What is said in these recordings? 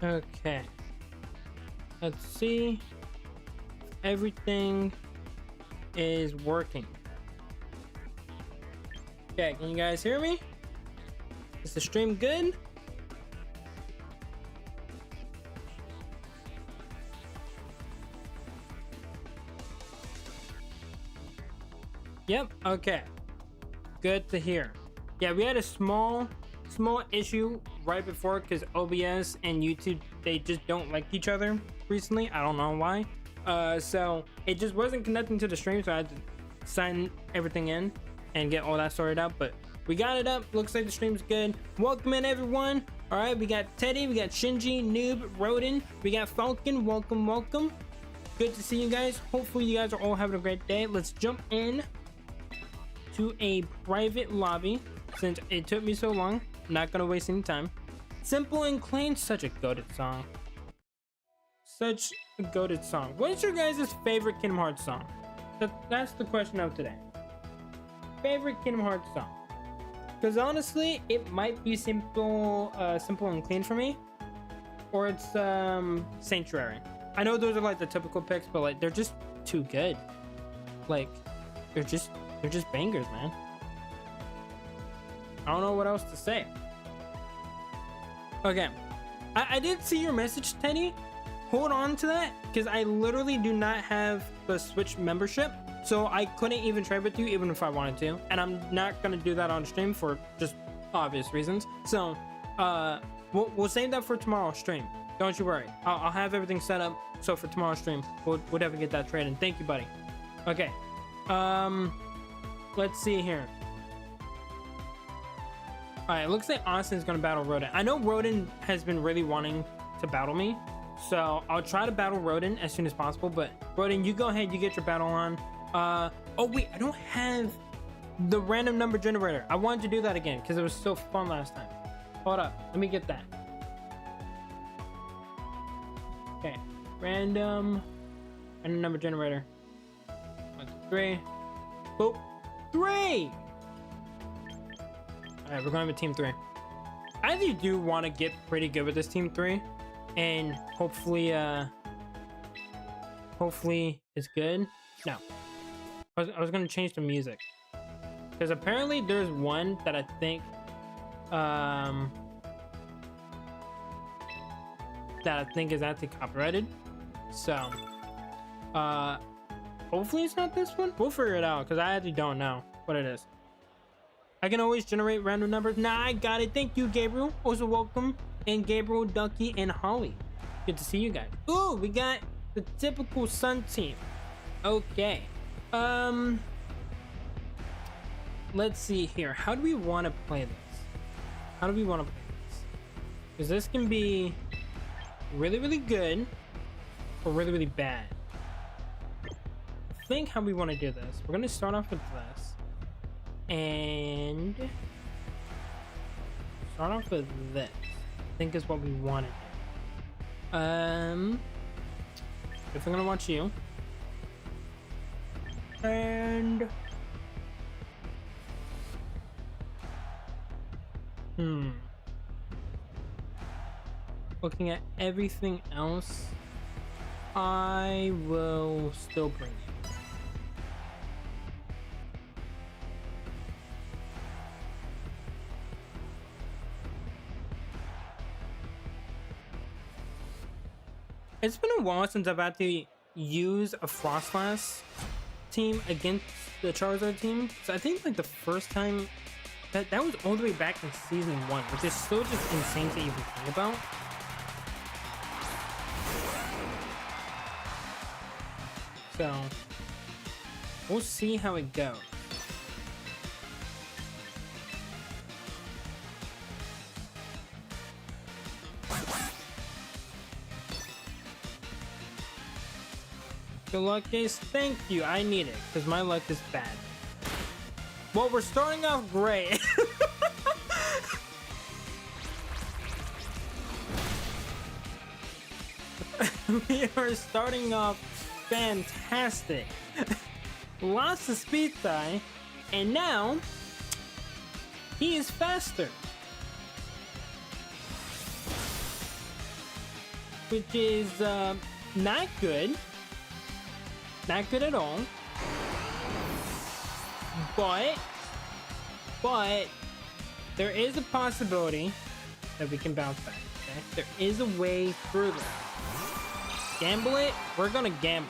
Okay. Let's see. Everything is working. Okay, can you guys hear me? Is the stream good? Yep, okay. Good to hear. Yeah, we had a small issue right before because OBS and YouTube, they just don't like each other recently. I don't know why. So it just wasn't connecting to the stream, so I had to sign everything in and get all that sorted out. But we got it up. Looks like the stream's good. Welcome in, everyone. All right, we got Teddy, we got Shinji, Noob, Rodin, we got Falcon. Welcome. Good to see you guys. Hopefully you guys are all having a great day. Let's jump in to a private lobby since it took me so long. I'm not gonna waste any time. Simple and Clean, such a goated song. Such a goated song. What is your guys' favorite Kingdom Hearts song? That's the question of today. Favorite Kingdom Hearts song? Because honestly, it might be Simple and Clean for me, or it's Sanctuary. I know those are like the typical picks, but like they're just too good. Like they're just bangers, man. I don't know what else to say. Okay, I did see your message, Teddy. Hold on to that, because I literally do not have the Switch membership, so I couldn't even trade with you even if I wanted to, and I'm not gonna do that on stream for just obvious reasons. So we'll save that for tomorrow's stream. Don't you worry. I'll have everything set up so for tomorrow's stream we'll definitely get that trade in. Thank you, buddy. Okay, let's see here. All right, it looks like Austin's gonna battle Rodin. I know Rodin has been really wanting to battle me, so I'll try to battle Rodin as soon as possible. But Rodin, you go ahead, you get your battle on. Oh wait, I don't have the random number generator. I wanted to do that again because it was so fun last time. Hold up, let me get that. Okay, random number generator. 1, 2, 3. Boop. 3. All right, we're going with team 3. I actually do want to get pretty good with this team 3, and hopefully it's good. No, I was gonna change the music because apparently there's one that I think is actually copyrighted. So hopefully it's not this one. We'll figure it out because I actually don't know what it is. I can always generate random numbers. Nah, I got it. Thank you, Gabriel. Also welcome. And Gabriel, Ducky, and Holly. Good to see you guys. Ooh, we got the typical Sun team. Okay. Let's see here. How do we want to play this? Because this can be really, really good or really, really bad. I think how we want to do this. We're going to start off with this. And start off with this. I think is what we want to do. If we're gonna watch you, and looking at everything else, I will still bring you. It's been a while since I've had to use a Frostlass team against the Charizard team. So I think like the first time that was all the way back in season 1, which is still just insane to even think about. So we'll see how it goes. Good luck, guys. Thank you. I need it because my luck is bad. Well, we're starting off great. We are starting off fantastic. Lots of speed tie, and now he is faster. which is not good. Not good at all. But there is a possibility that we can bounce back. Okay? There is a way through this. Gamble it. We're gonna gamble.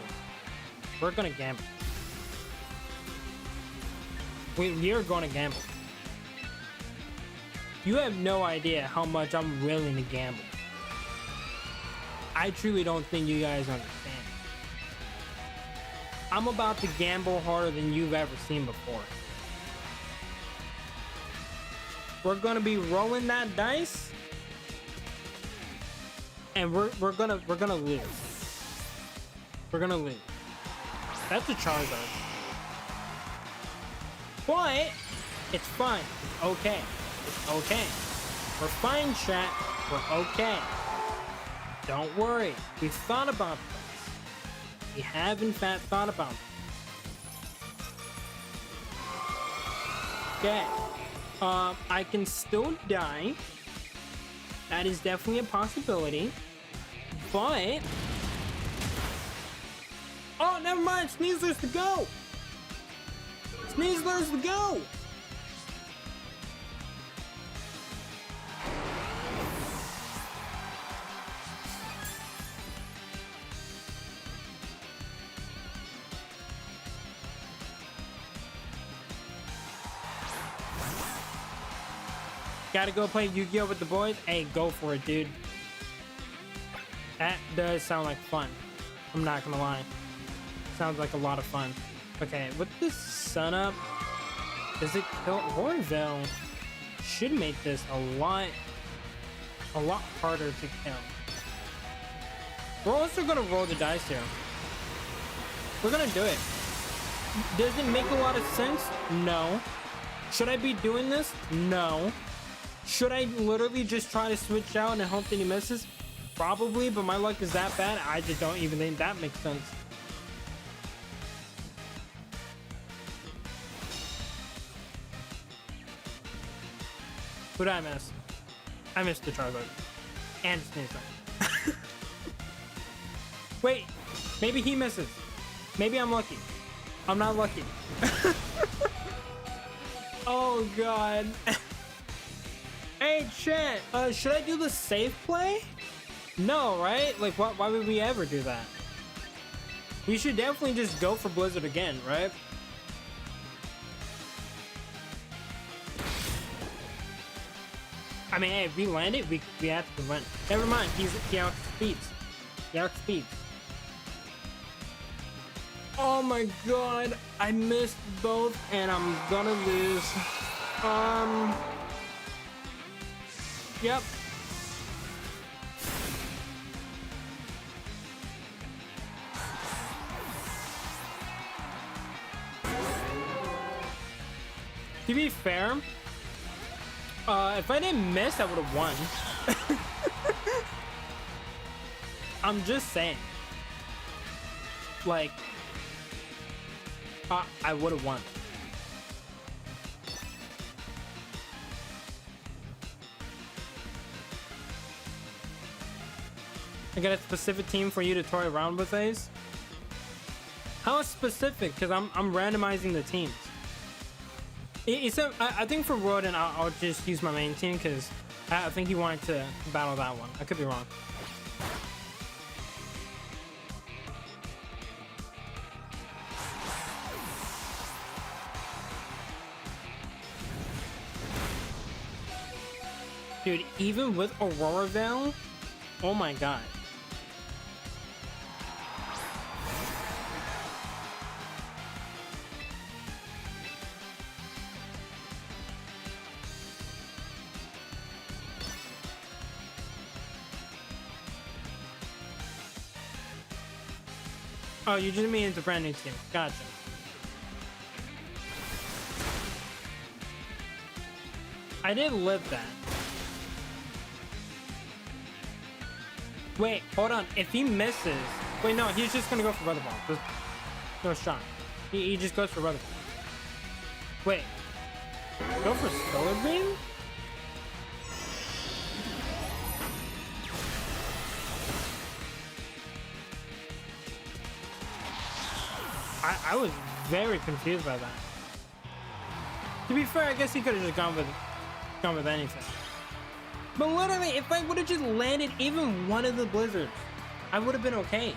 We're gonna gamble. We are gonna gamble. You have no idea how much I'm willing to gamble. I truly don't think you guys understand. I'm about to gamble harder than you've ever seen before. We're gonna be rolling that dice, and we're gonna lose. We're gonna lose. That's a Charizard. But it's fine. It's okay. It's okay. We're fine, chat. We're okay. Don't worry. We've thought about this. We have in fact thought about this. Okay. I can still die. That is definitely a possibility. But oh, never mind. Sneasler's to go. Sneasler's to go. Gotta go play Yu-Gi-Oh with the boys? Hey, go for it, dude. That does sound like fun. I'm not gonna lie. Sounds like a lot of fun. Okay, with this sun up, does it kill? Roarville should make this a lot harder to kill. We're also gonna roll the dice here. We're gonna do it. Does it make a lot of sense? No. Should I be doing this? No. Should I literally just try to switch out and hope that he misses? Probably, but my luck is that bad. I just don't even think that makes sense. Who did I miss? I missed the Charizard. And Sneasler. Wait, maybe he misses. Maybe I'm lucky. I'm not lucky. Oh god. Hey chat, should I do the safe play? No, right? Like why would we ever do that? We should definitely just go for Blizzard again, right? I mean, hey, if we land it, we have to win. Never mind, he outspeeds. He outspeeds. Oh my god, I missed both and I'm gonna lose. Yep. To be fair, if I didn't miss, I would have won. I'm just saying. Like, I would have won. I got a specific team for you to toy around with, Ace. How specific? Because I'm randomizing the teams. I think for Rodin, I'll just use my main team because I think he wanted to battle that one. I could be wrong. Dude, even with Aurora Veil, oh my god. Oh, you just mean it's a brand new team. Gotcha. I did live that. Wait, hold on. If he misses... Wait, no, he's just gonna go for Weather Ball. There's no shot. He just goes for Weather Ball. Wait. Go for Solar Beam? I was very confused by that. To be fair, I guess he could have just gone with anything. But literally, if I would have just landed even one of the blizzards, I would have been okay.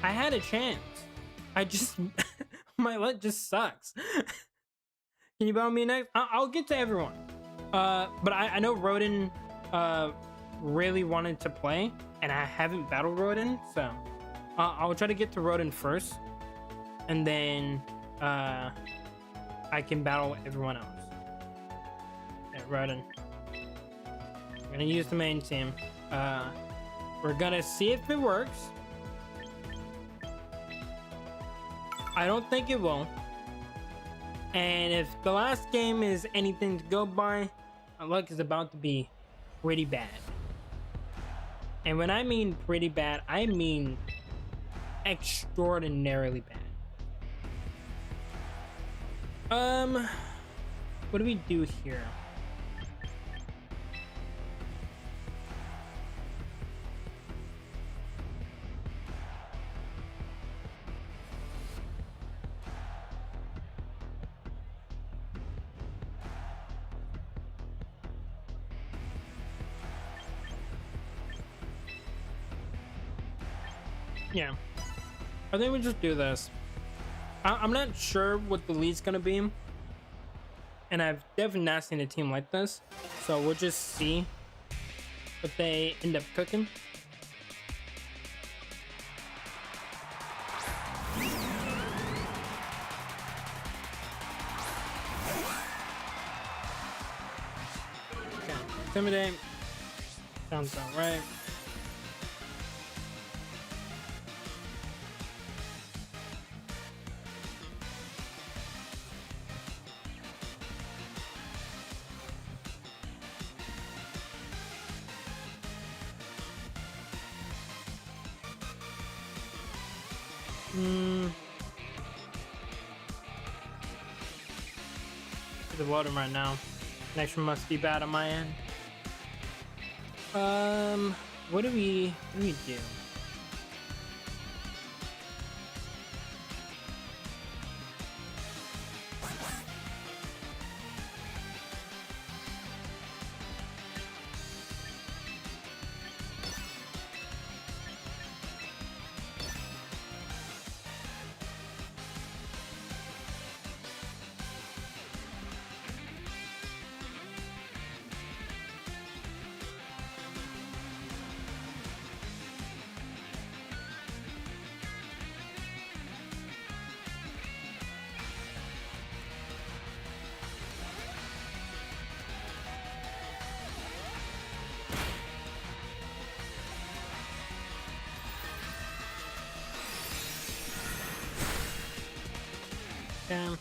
I had a chance. I just my luck just sucks. Can you battle me next? I'll get to everyone. But I know Rodin really wanted to play, and I haven't battled Rodin, so I'll try to get to Rodin first, and then I can battle everyone else. Yeah, Rodin. We're gonna use the main team. We're gonna see if it works. I don't think it will. And if the last game is anything to go by, my luck is about to be pretty bad. And when I mean pretty bad, I mean extraordinarily bad. What do we do here? Yeah, I think we just do this. I'm not sure what the lead's gonna be, and I've definitely not seen a team like this, so we'll just see what they end up cooking. Okay, intimidate sounds about right. The water right now. Connection must be bad on my end. What do we do? Okay.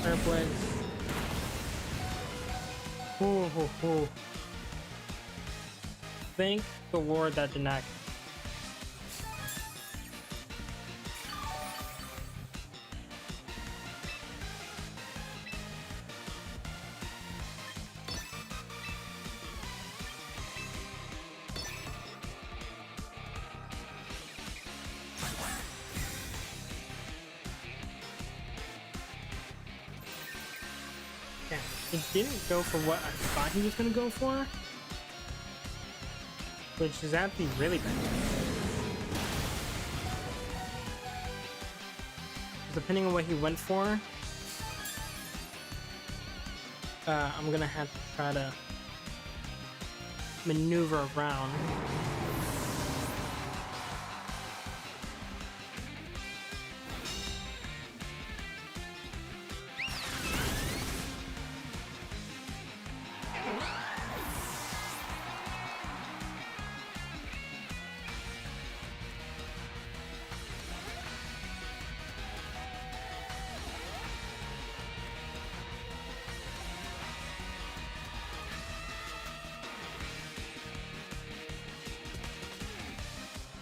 Airplanes. Ooh. Thank the Lord that did not. It didn't go for what I thought he was going to go for, which is actually really bad. Depending on what he went for, I'm going to have to try to maneuver around.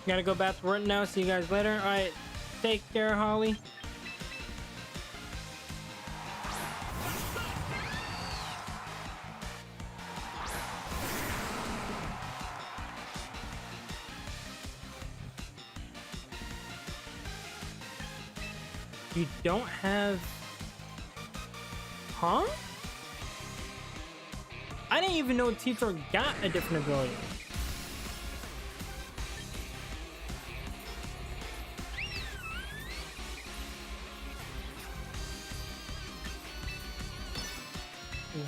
Gotta go back to work now. See you guys later. All right, take care, Holly. You don't have... Huh? I didn't even know Titor got a different ability.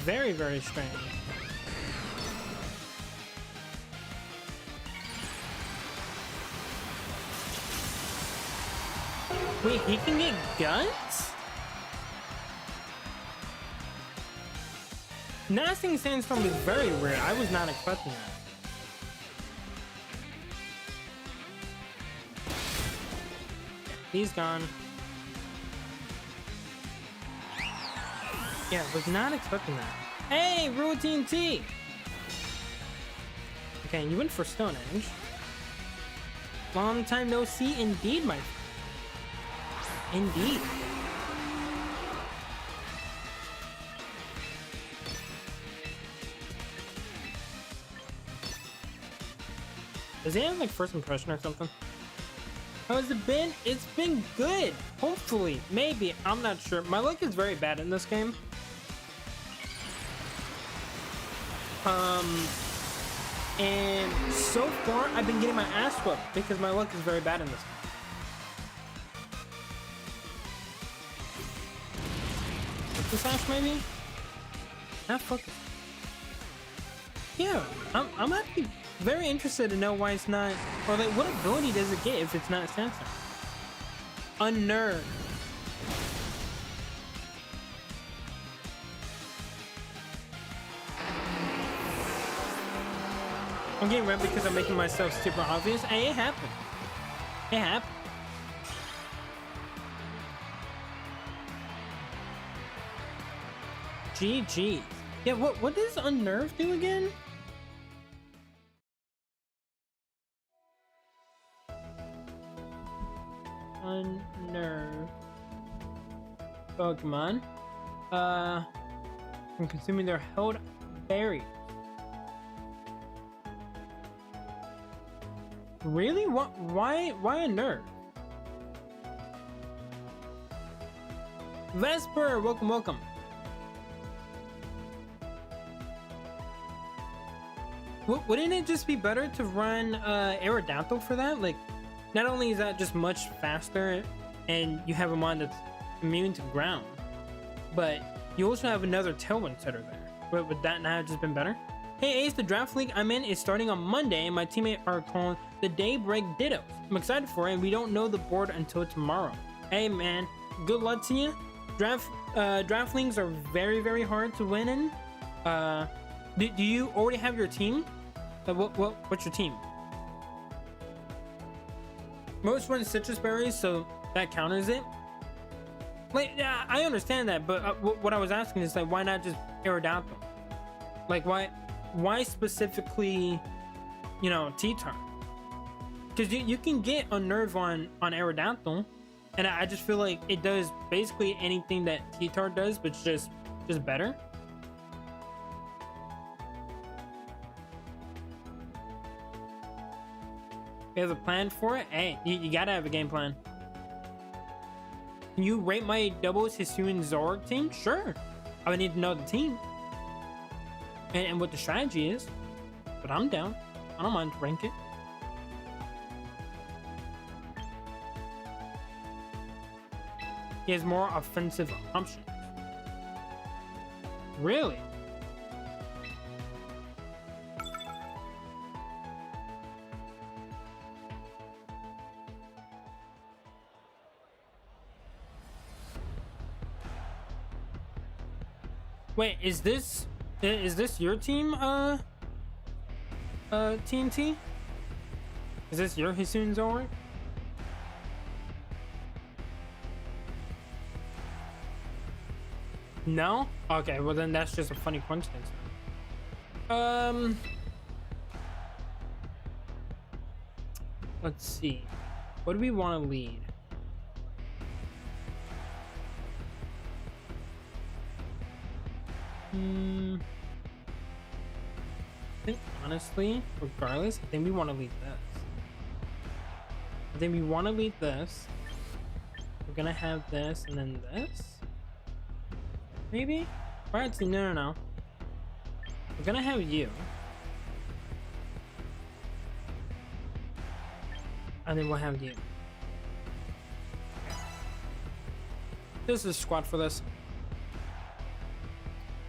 Very, very strange. Wait, he can get guns? Nasting Sandstorm is very rare. I was not expecting that. He's gone. Yeah, was not expecting that. Hey, Rule TNT! Okay, you went for Stone Edge. Long time no see indeed, my friend. Indeed. Does he have like first impression or something? How has it been? It's been good. Hopefully, maybe. I'm not sure. My luck is very bad in this game. And so far I've been getting my ass whooped because my luck is very bad in this game. Focus Sash maybe? Not focus. Yeah, I'm actually very interested to know why it's not, or like what ability does it get if it's not Sandstorm? Unnerve. I'm getting red because I'm making myself super obvious. Hey, it happened. It happened. GG. Yeah, what does Unnerve do again? Unnerve. Pokemon. From consuming their held berries. Really? What? Why a nerve? Vesper, welcome. Wouldn't it just be better to run Aerodactyl for that? Like, not only is that just much faster, and you have a mon that's immune to ground, but you also have another Tailwind setter there. But would that not have just been better? Hey Ace, the draft league I'm in is starting on Monday, and my teammates are calling the Daybreak Dittos. I'm excited for it, and we don't know the board until tomorrow. Hey man, good luck to you. Draft leagues are very, very hard to win in. Do you already have your team? What's your team? Most run citrus berries, so that counters it. Like, yeah, I understand that, but what I was asking is like, why not just Aerodactyl? Like, why specifically, you know, T-Turn? Because you can get a nerve on Aerodactyl, and I just feel like it does basically anything that T-Tar does, but just better. You have a plan for it? Hey, you gotta have a game plan. Can you rate my doubles Hisuian Zorg team? Sure. I would need to know the team and what the strategy is, but I'm down. I don't mind to rank it. He has more offensive options. Really? Wait, is this your team, TNT? Is this your Hisuian Zorg? No? Okay, well then that's just a funny coincidence. Let's see. What do we want to lead? I think honestly, regardless, I think we want to lead this. we're gonna have this and then this. Maybe? Or actually, no. We're gonna have you. And then we'll have you. This is squad for this.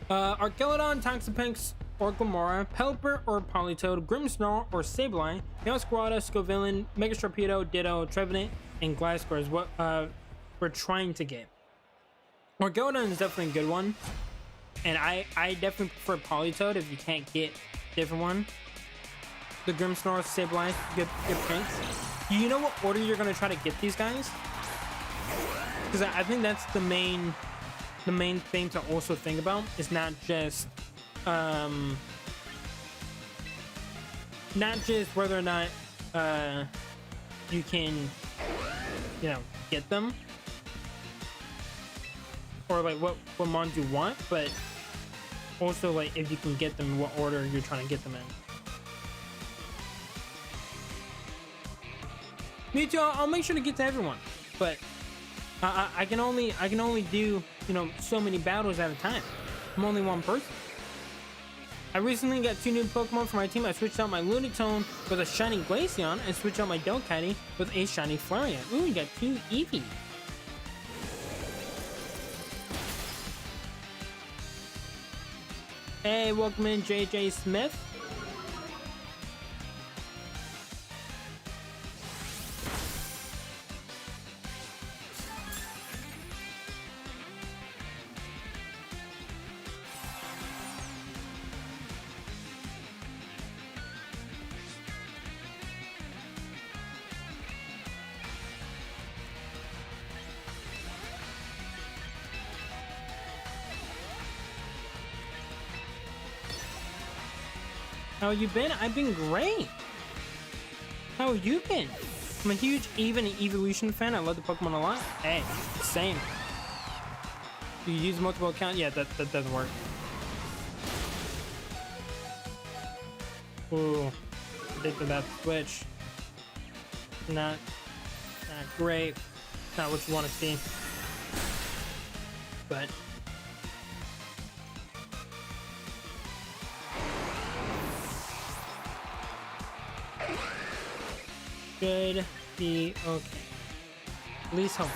Archelodon, Toxapex, or Gomorrah, Pelipper or Politoed, Grimmsnarl or Sableye, Meowsquada, Scovillain, Megastorpedo, Ditto, Trevenant, and Gliscor is what we're trying to get. Archelodon is definitely a good one. And I definitely prefer Politoed if you can't get a different one. The Grimmsnarl, Sableye, good picks. You know what order you're gonna try to get these guys? Because I think that's the main thing to also think about. Is not just whether or not you can, you know, get them, or like what mons you want, but also like if you can get them, what order you're trying to get them in. Me too. I'll make sure to get to everyone, but I can only do, you know, so many battles at a time. I'm only one person. I recently got 2 new Pokemon for my team. I switched out my Lunatone with a shiny Glaceon and switched out my Delcatty with a shiny Flareon. Ooh, we got 2 Eevee. Hey, welcome in, JJ Smith. How you been? I've been great. How have you been? I'm a huge Even and Evolution fan. I love the Pokemon a lot. Hey, same. Do you use multiple accounts? Yeah, that doesn't work. Ooh, addicted to that switch. Not great. Not what you want to see. But should be okay. At least hope.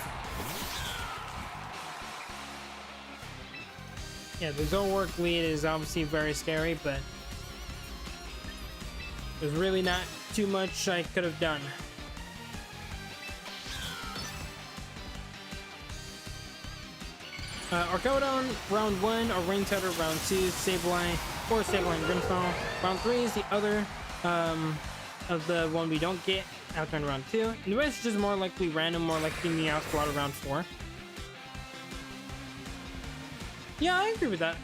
Yeah, the Zolwork lead is obviously very scary, but there's really not too much I could have done. Archelodon, round 1, or Raintutter, round 2, Sableye, or Sableye and Grimmsnarl. Round 3 is the other of the one we don't get after in round 2. And the rest is just more likely random, more likely Meowsquad round 4. Yeah, I agree with that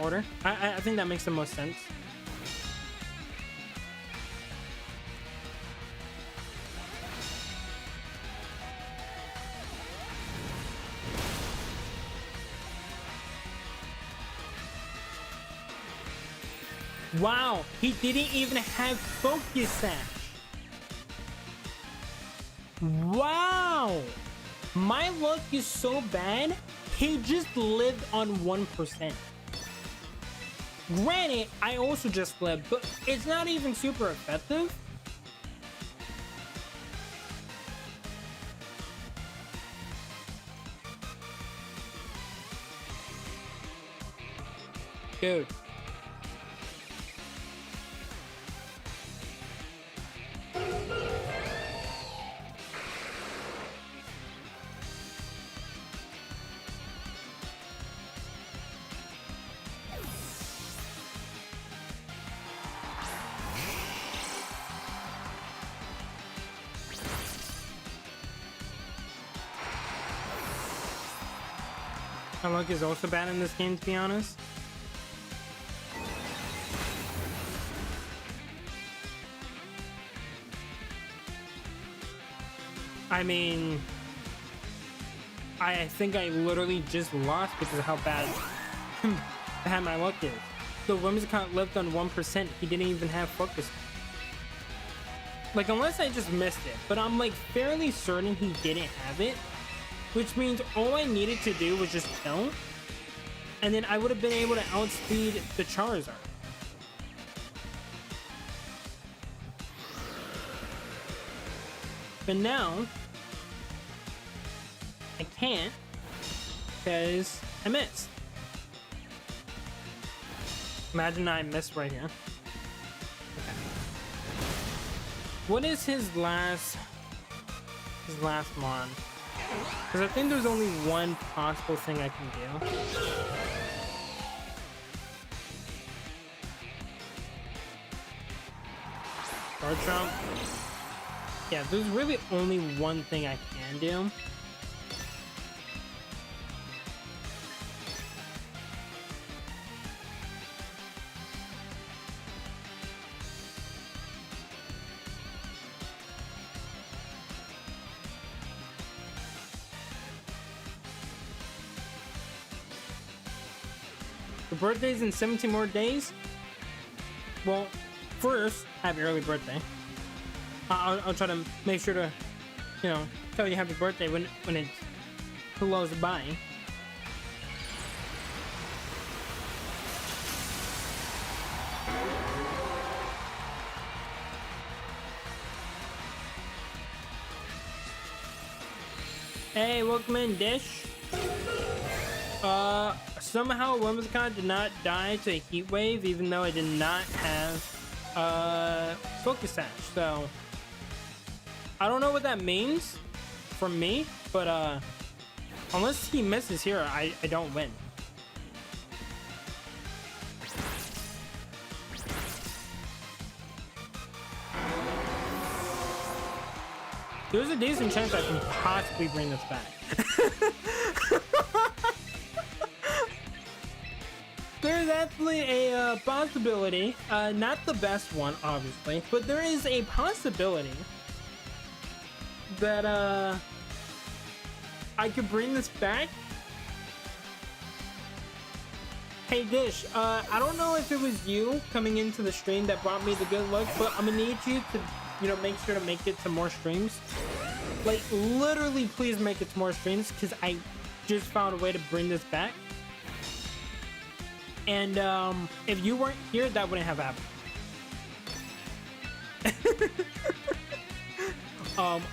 order. I think that makes the most sense. Wow, he didn't even have Focus Sash. Wow, my luck is so bad. He just lived on 1%. Granted, I also just lived, but it's not even super effective. Dude. My luck is also bad in this game, to be honest. I mean, I think I literally just lost because of how bad my luck is. The Whimsicott lived on 1%. He didn't even have Focus. Like, unless I just missed it. But I'm like fairly certain he didn't have it. which means all I needed to do was just kill, and then I would have been able to outspeed the Charizard. But now I can't because I missed. Imagine I missed right here. Okay. What is his last mon? Because I think there's only one possible thing I can do. Guard jump. Yeah, there's really only one thing I can do. The birthday's in 17 more days. Well, first, happy early birthday. I'll try to make sure to, you know, tell you happy birthday when it's close by. Hey, welcome in, Dish. Somehow Whimsicott did not die to a heat wave, even though I did not have Focus Sash. So I don't know what that means for me, but unless he misses here, I don't win. There's a decent chance I can possibly bring this back. There's actually a possibility, not the best one, obviously, but there is a possibility that I could bring this back. Hey Dish, I don't know if it was you coming into the stream that brought me the good luck, but I'm gonna need you to, you know, make sure to make it to more streams. Like, literally, please make it to more streams, because I just found a way to bring this back. And if you weren't here, that wouldn't have happened.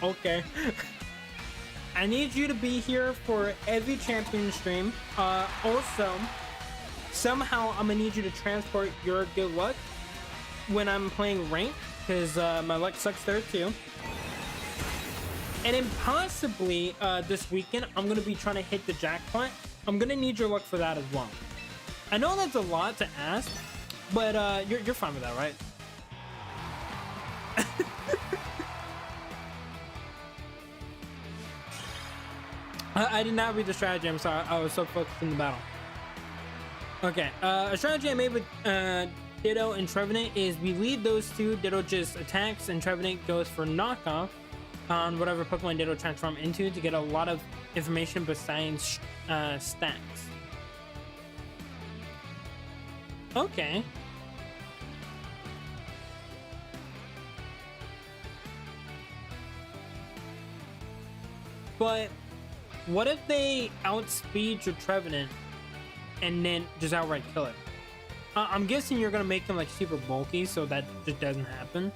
Okay. I need you to be here for every champion stream. Also, somehow I'm gonna need you to transport your good luck when I'm playing ranked, because my luck sucks there too. And then possibly this weekend, I'm gonna be trying to hit the jackpot. I'm gonna need your luck for that as well. I know that's a lot to ask, but you're fine with that, right? I did not read the strategy. I'm sorry. I was so focused in the battle. Okay. A strategy I made with Ditto and Trevenant is we lead those two. Ditto just attacks, and Trevenant goes for knockoff on whatever Pokemon Ditto transform into to get a lot of information besides stats. Okay. But what if they outspeed your Trevenant and then just outright kill it? I'm guessing you're gonna make them like super bulky, so that just doesn't happen.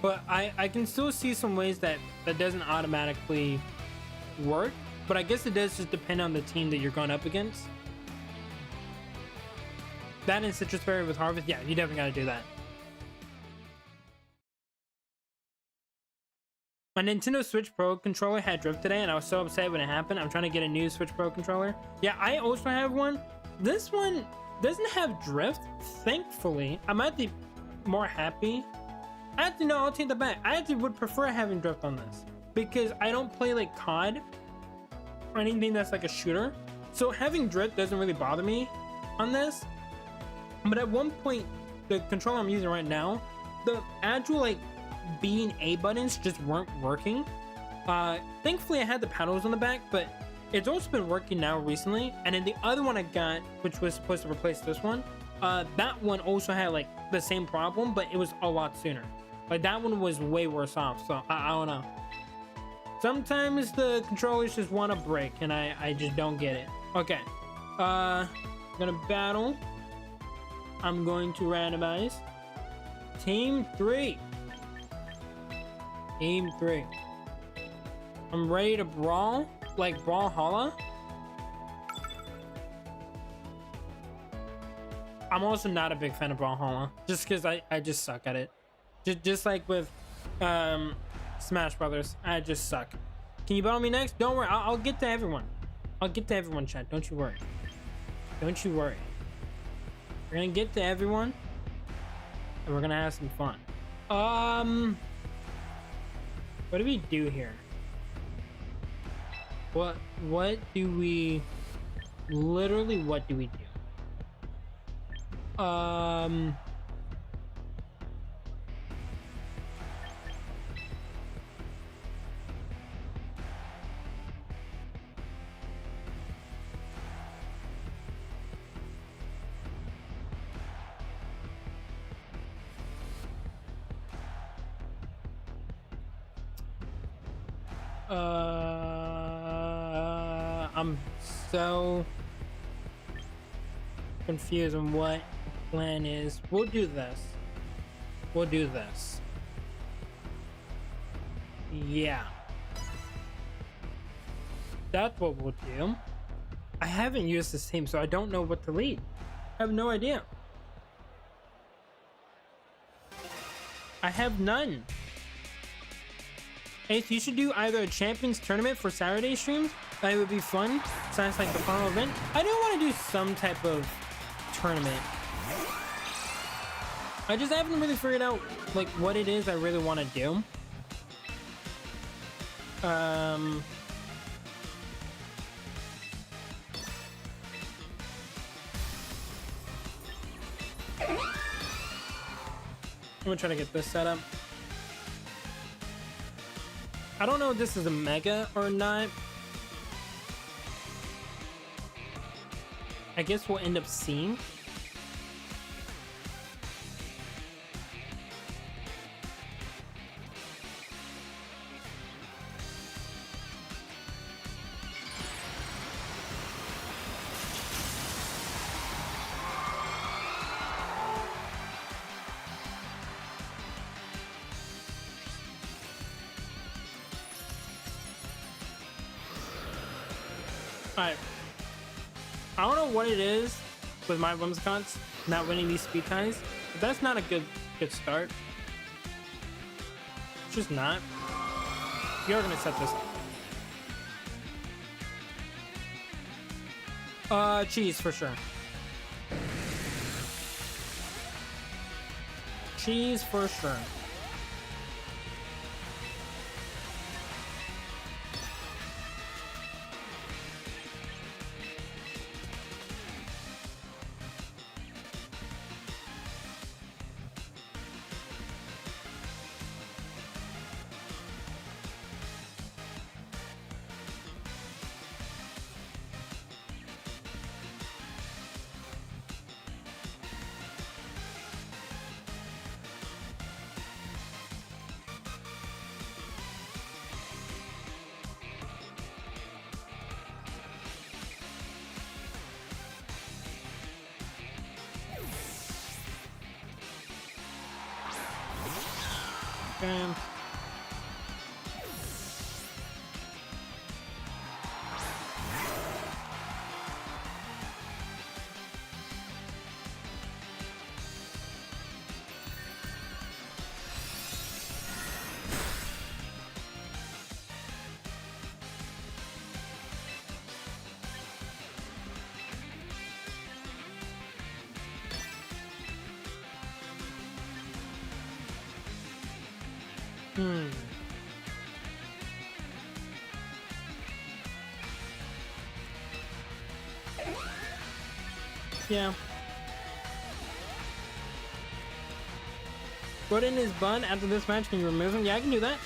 But I can still see some ways that doesn't automatically work, but I guess it does just depend on the team that you're going up against. That and Citrus Berry with Harvest, yeah, you definitely gotta do that. My Nintendo Switch Pro controller had drift today, and I was so upset when it happened. I'm trying to get a new Switch Pro controller. Yeah, I also have one. This one doesn't have drift, thankfully. I might be more happy. Actually, no, I'll take that back. I actually would prefer having drift on this because I don't play like COD or anything that's like a shooter. So having drift doesn't really bother me on this. But at one point, the controller I'm using right now, the actual like B and A buttons just weren't working. Thankfully, I had the paddles on the back, but it's also been working now recently. And then the other one I got, which was supposed to replace this one, That one also had like the same problem, but it was a lot sooner. Like that one was way worse off. So I don't know. Sometimes the controllers just want to break, and I just don't get it. Okay. I'm gonna battle. I'm going to randomize. Team 3. Team 3. I'm ready to brawl, like Brawlhalla. I'm also not a big fan of Brawlhalla, just because I just suck at it. Just like with Smash Brothers, I just suck. Can you battle me next? Don't worry, I'll get to everyone. I'll get to everyone, chat. Don't you worry. Don't you worry. We're gonna get to everyone, and we're gonna have some fun. What do we do here? What do we? Literally, what do we do? I'm so confused on what the plan is. We'll do this. We'll do this. Yeah. That's what we'll do. I haven't used this team, so I don't know what to lead. I have no idea. I have none. Hey, so you should do either a Champions Tournament for Saturday streams. That would be fun. Sounds like the final event. I do want to do some type of tournament. I just haven't really figured out like what it is I really want to do. I'm gonna try to get this set up. I don't know if this is a mega or not. I guess we'll end up seeing. Alright. I don't know what it is with my Whimsicots not winning these speed ties, but that's not a good start. It's just not. You're gonna set this up. Cheese for sure. Cheese for sure. Okay. Yeah. Put in his bun after this match. Can you remove him? Yeah, I can do that.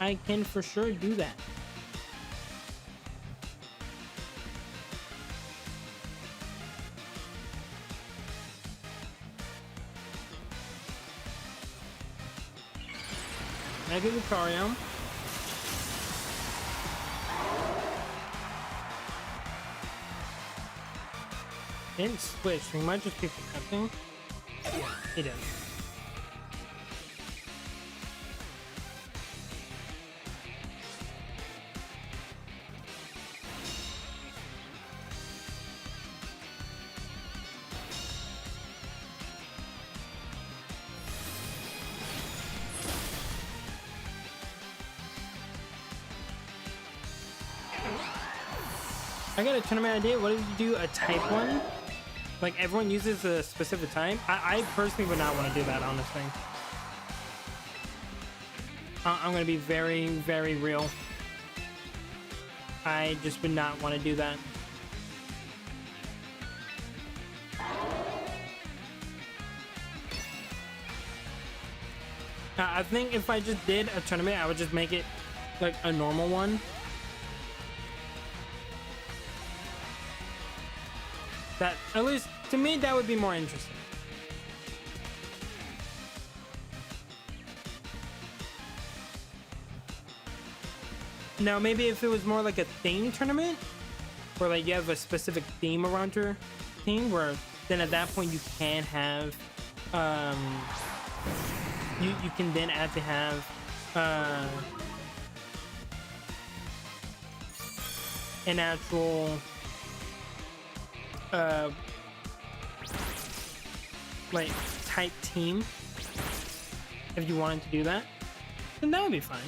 I can for sure do that. Mega Lucario. Didn't switch, so he might just be protecting. He did. I got a tournament idea. What if you do a type one? Like everyone uses a specific type. I personally would not want to do that, honestly. I'm gonna be very, very real. I just would not want to do that. I think if I just did a tournament, I would just make it like a normal one. That, at least to me, that would be more interesting. Now, maybe if it was more like a theme tournament, where like you have a specific theme around your team, where then at that point you can have, you can then add to have, an actual, like type team. If you wanted to do that, then that would be fine.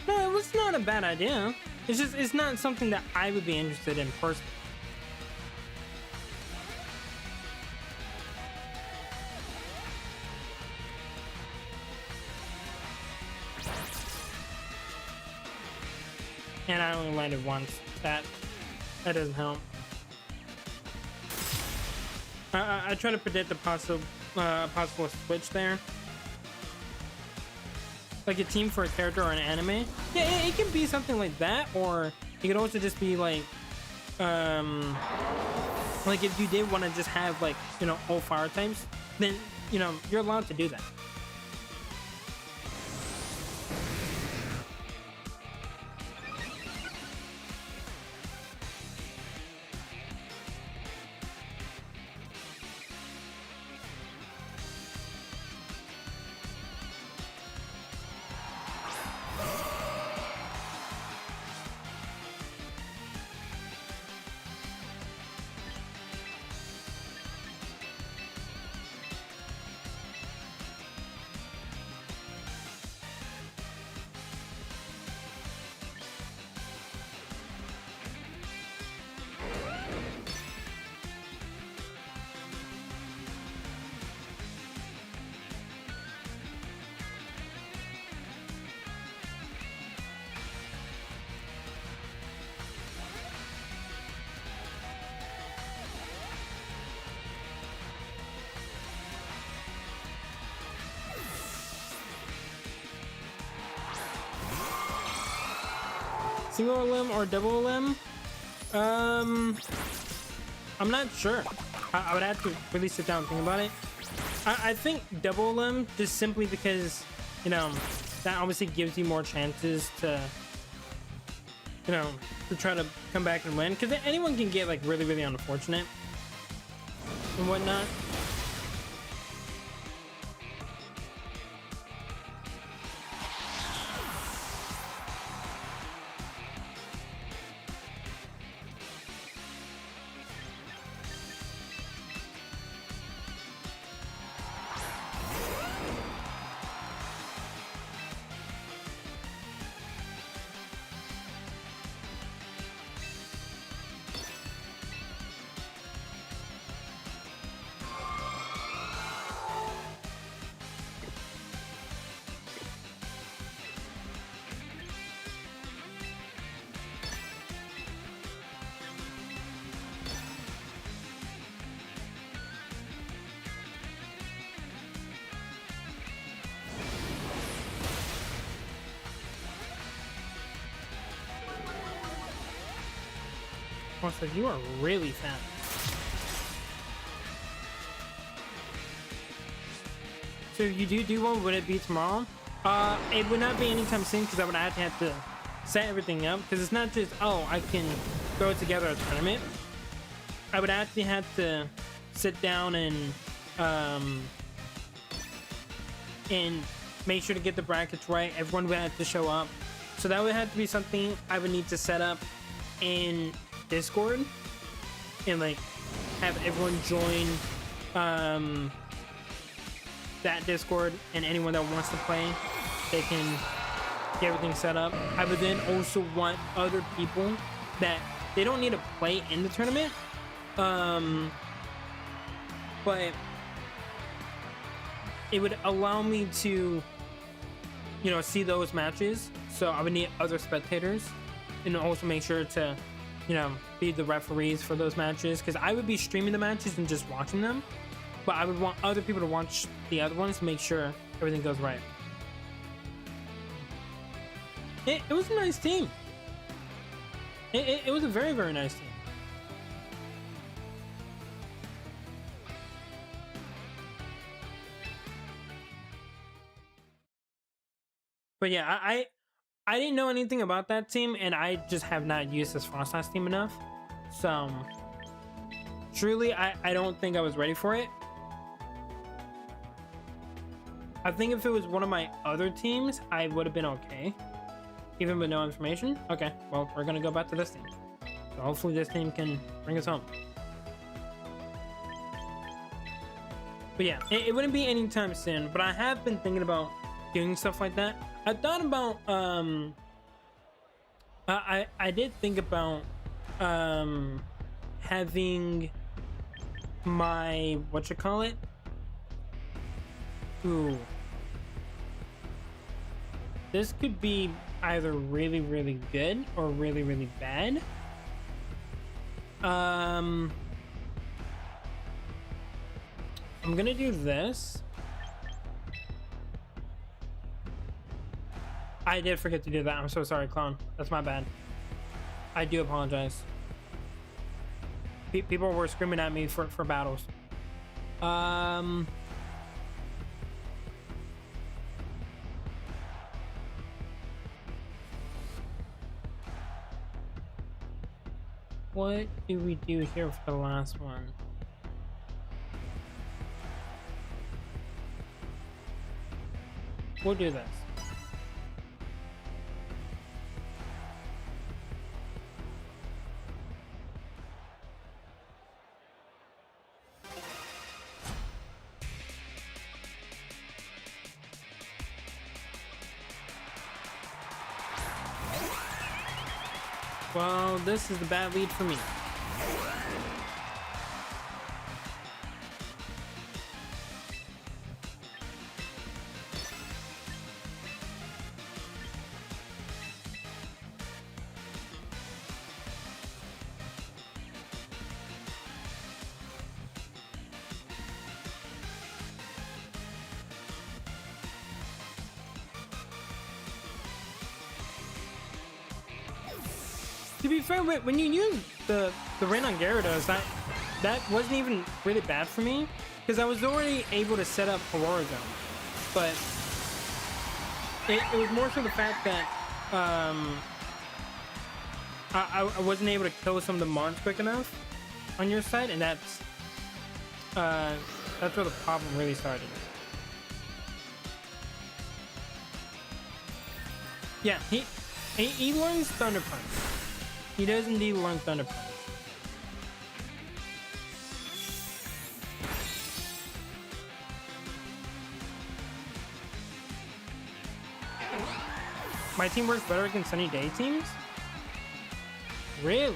No, it was not a bad idea. It's just, it's not something that I would be interested in personally. And I only landed once. That doesn't help. I try to predict the possible switch there. Like a team for a character or an anime. Yeah, it can be something like that, or it could also just be like if you did want to just have like, you know, all fire types, then, you know, you're allowed to do that. Single limb or double limb? I'm not sure. I would have to really sit down and think about it. I think double limb, just simply because, you know, that obviously gives you more chances to, you know, to try to come back and win. Because anyone can get like really, really unfortunate and whatnot. Also, you are really fast. So if you do one, would it be tomorrow? It would not be anytime soon because I would have to set everything up, because it's not just, oh, I can throw together a tournament. I would actually have to sit down and make sure to get the brackets right. Everyone would have to show up, so that would have to be something I would need to set up in Discord and like have everyone join that Discord, and anyone that wants to play, they can get everything set up. I would then also want other people that they don't need to play in the tournament, but it would allow me to, you know, see those matches. So I would need other spectators, and also make sure to, you know, be the referees for those matches, because I would be streaming the matches and just watching them, but I would want other people to watch the other ones to make sure everything goes right. It was a nice team. It was a very, very nice team. But yeah, I didn't know anything about that team, and I just have not used this Frost Ice team enough. So truly, I don't think I was ready for it. I think if it was one of my other teams, I would have been okay, even with no information. Okay, well, we're gonna go back to this team. So hopefully this team can bring us home. But yeah, it wouldn't be anytime soon, but I have been thinking about doing stuff like that. I thought about I did think about having my whatchamacallit. Ooh, this could be either really, really good or really, really bad. I'm gonna do this. I did forget to do that. I'm so sorry, clown. That's my bad. I do apologize. People were screaming at me for battles. What do we do here for the last one? We'll do this. Well, this is the bad lead for me. To be fair, when you use the rain on Gyarados, that wasn't even really bad for me, because I was already able to set up Aurora Zone. But it was more so the fact that I wasn't able to kill some of the mons quick enough on your side, and that's where the problem really started. Yeah, he learns Thunder Punch. He does indeed learn Thunder Punch. My team works better against sunny day teams? Really?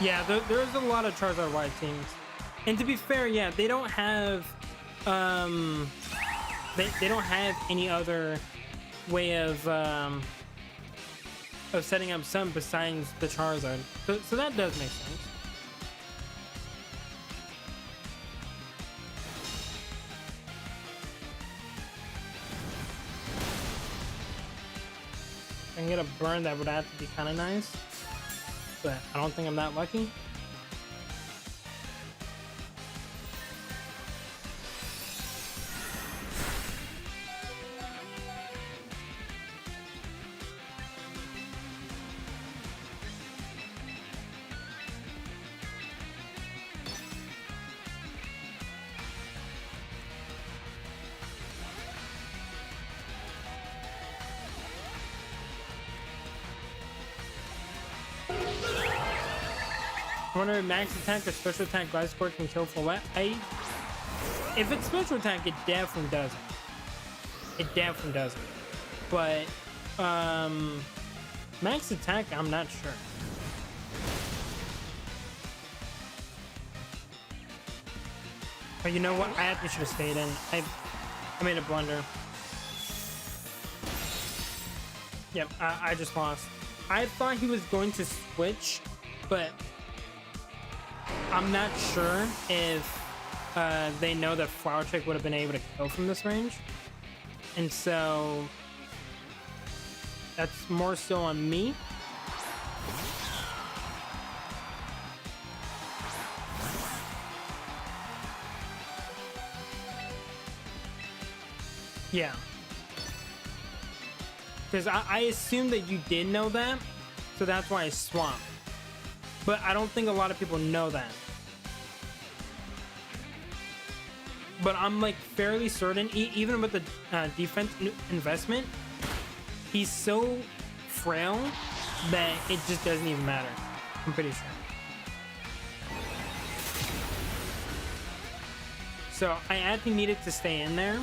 Yeah, there's a lot of Charizard white teams, and to be fair, yeah, they don't have they don't have any other way of setting up some besides the Charizard, so that does make sense. I can get a burn, that would have to be kind of nice, but I don't think I'm that lucky. I wonder if max attack or special attack Gliscor can kill for what? If it's special attack, it definitely doesn't. It definitely doesn't. But max attack, I'm not sure. But you know what? I actually should have stayed in. I made a blunder. Yep, I just lost. I thought he was going to switch, but I'm not sure if they know that Flower Trick would have been able to kill from this range. And so that's more so on me. Yeah. Because I assumed that you did know that, so that's why I swapped. But I don't think a lot of people know that. But I'm like fairly certain, even with the defense investment, he's so frail that it just doesn't even matter. I'm pretty sure. So I actually needed to stay in there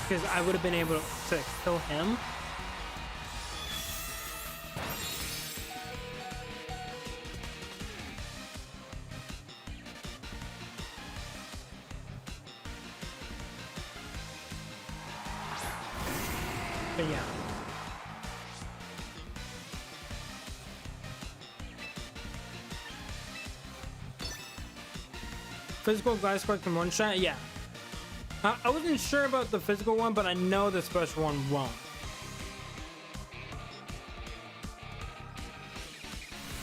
because I would have been able to kill him. But yeah. Physical Gliscor can one shot? Yeah. I wasn't sure about the physical one, but I know the special one won't.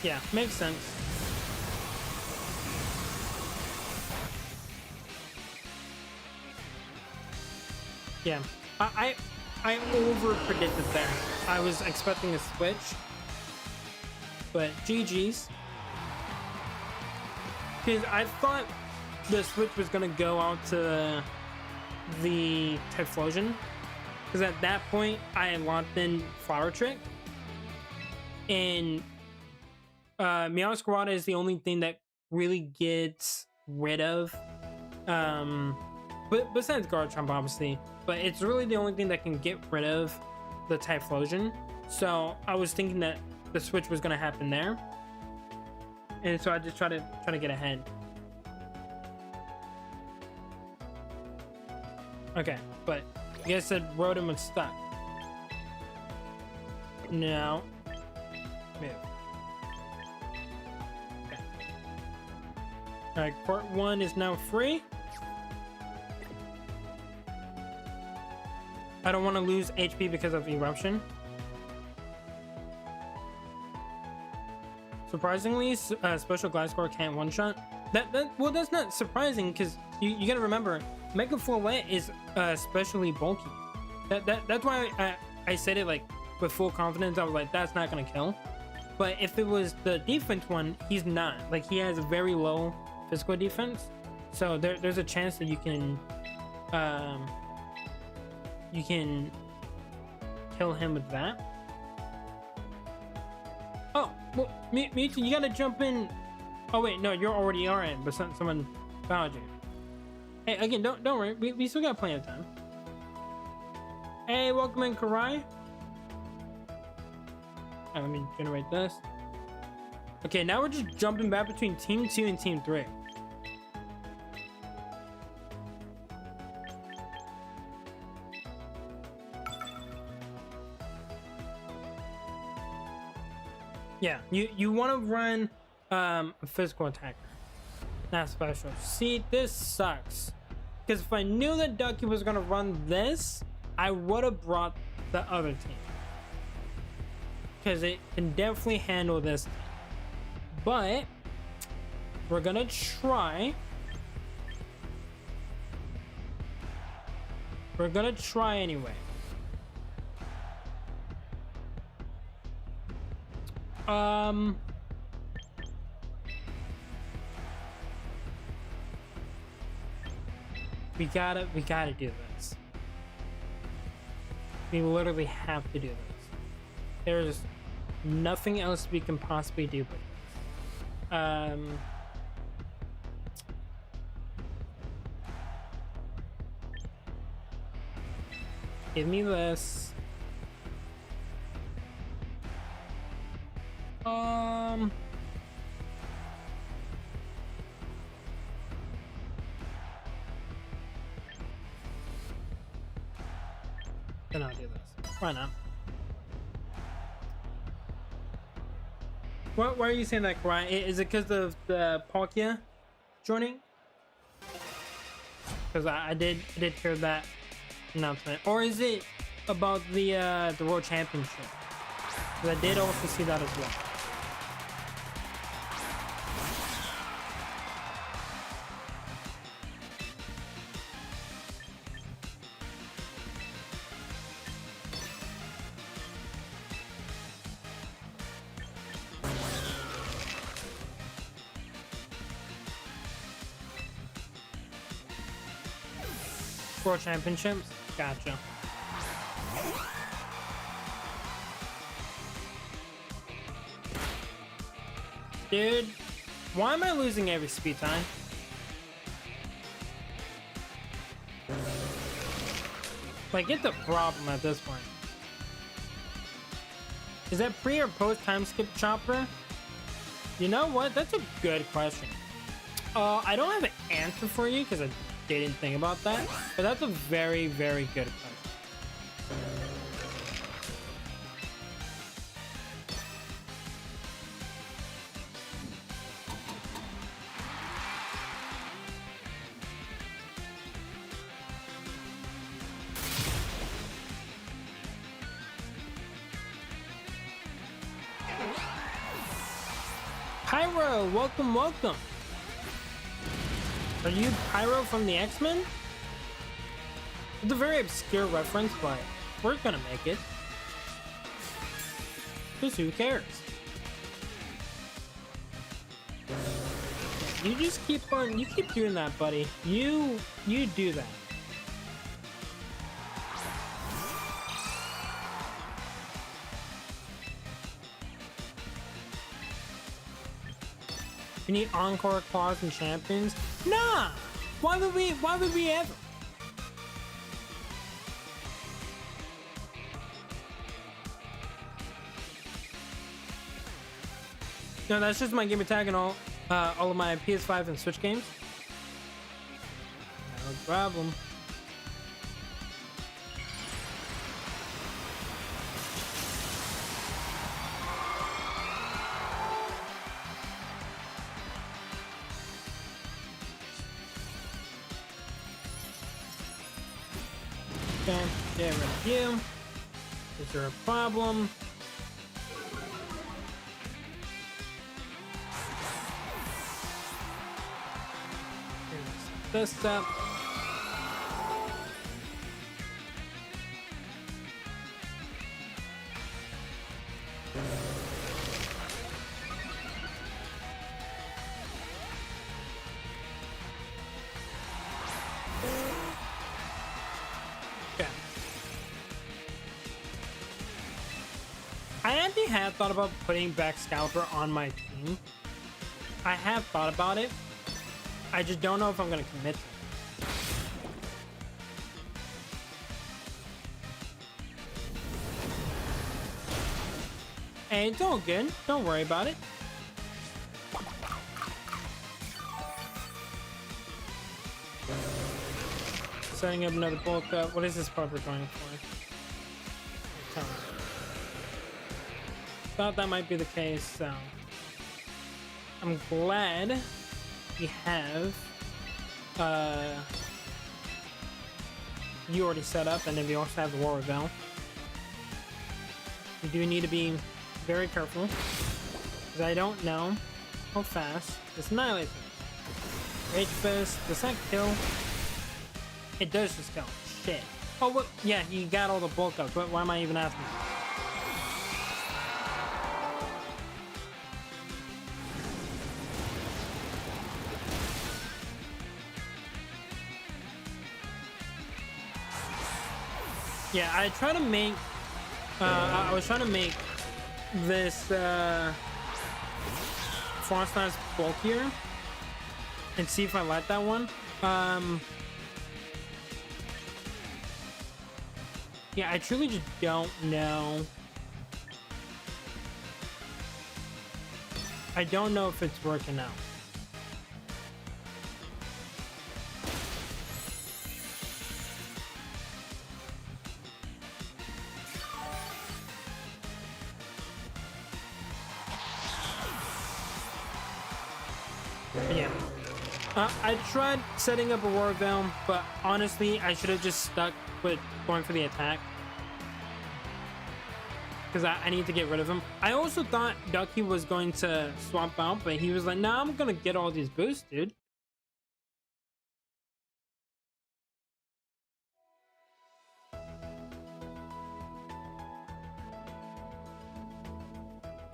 Yeah, makes sense. Yeah. I over predicted there. I was expecting a switch, but GG's. Because I thought the switch was gonna go out to the Typhlosion, because at that point I had locked in Flower Trick, and Meowscarada is the only thing that really gets rid of but besides Garchomp, obviously, but it's really the only thing that can get rid of the Typhlosion. So I was thinking that the switch was going to happen there, and so I just try to get ahead. Okay, but you guys said Rotom was stuck. No. Move. Okay. Alright, Court 1 is now free. I don't want to lose HP because of Eruption. Surprisingly, Special Gliscor can't one-shot. Well, that's not surprising, because you gotta remember, Mega Floette is especially bulky. That's why I said it like with full confidence. I was like, that's not gonna kill. But if it was the defense one, he's not. Like, he has a very low physical defense, so there's a chance that you can kill him with that. Oh, well, Mewtwo, you gotta jump in. Oh wait, no, you're already in, but someone found you. Hey, again, don't worry, we still got plenty of time. Hey, welcome in, Karai. Let me generate this. Okay, now we're just jumping back between Team 2 and Team 3. Yeah, you want to run a physical attacker, not special. See, this sucks. Because if I knew that Ducky was going to run this, I would have brought the other team. Because it can definitely handle this. But we're going to try. We're going to try anyway. We gotta do this. We literally have to do this. There's nothing else we can possibly do but this. Give me this. Then I'll do this. Why not? Why are you saying that, Karai? Is it because of the Palkia joining? Because I did hear that announcement. Or is it about the World Championship? Because I did also see that as well. World Championships? Gotcha. Dude, why am I losing every speed time? Like, get the problem at this point. Is that pre or post time skip chopper? You know what? That's a good question. I don't have an answer for you because I didn't think about that, but that's a very, very good question. Pyro, welcome. Are you Pyro from the X-Men? It's a very obscure reference, but we're gonna make it. Because who cares? You just keep on, you keep doing that, buddy. You do that. You need Encore Claws and Champions? Nah! Why would we ever? No, that's just my game tag and all of my PS5 and Switch games. No problem. Okay, get rid of you. Is there a problem? Here's this up. I actually had thought about putting back Scalper on my team. I have thought about it. I just don't know if I'm going to commit to it. Hey, it's all good. Don't worry about it. Setting up another bulk up. What is this part we're going for? Tell me. Thought that might be the case, so I'm glad we have you already set up, and then we also have the War Reveal. We do need to be very careful because I don't know how fast this Annihilate is. Rage Fist, does that kill? It does just kill. Shit. Oh, what? Yeah, he got all the bulk up. Why am I even asking? Yeah, I try to make. I was trying to make this Frost Knives bulkier and see if I like that one. Yeah, I truly just don't know. I don't know if it's working out. Yeah. I tried setting up a War Veil, but honestly, I should have just stuck with going for the attack. Because I need to get rid of him. I also thought Ducky was going to swap out, but he was like, nah, I'm going to get all these boosts, dude.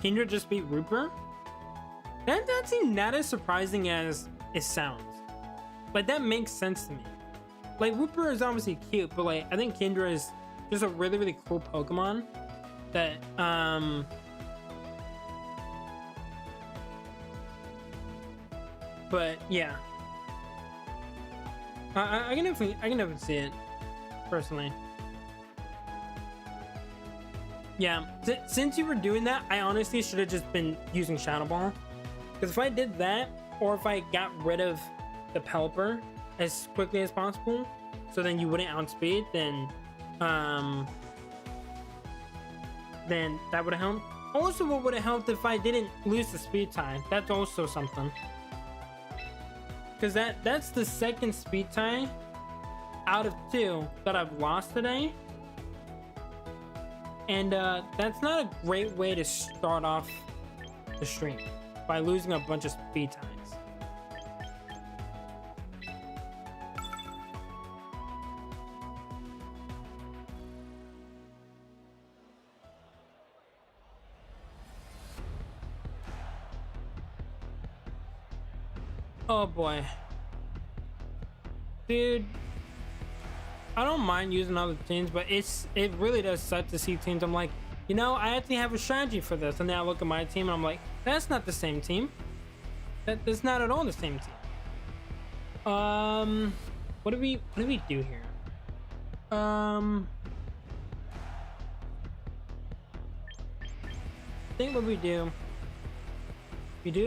Kendra just beat Rupert? That seemed not as surprising as it sounds. Like, that makes sense to me. Like, Rupert is obviously cute, but like, I think Kendra is just a really, really cool Pokemon that, but yeah. I can definitely see it, personally. Yeah, since you were doing that, I honestly should have just been using Shadow Ball. Because if I did that, or if I got rid of the Pelipper as quickly as possible, so then you wouldn't outspeed, then that would have helped. Also, what would have helped if I didn't lose the speed tie? That's also something. Because that's the second speed tie out of 2 that I've lost today. And that's not a great way to start off the stream, by losing a bunch of speed ties. Oh boy. Dude, I don't mind using other teams, but it really does suck to see teams I'm like, you know, I actually have a strategy for this, and then I look at my team and I'm like, that's not the same team. That's not at all the same team. What do we do here? I think what we do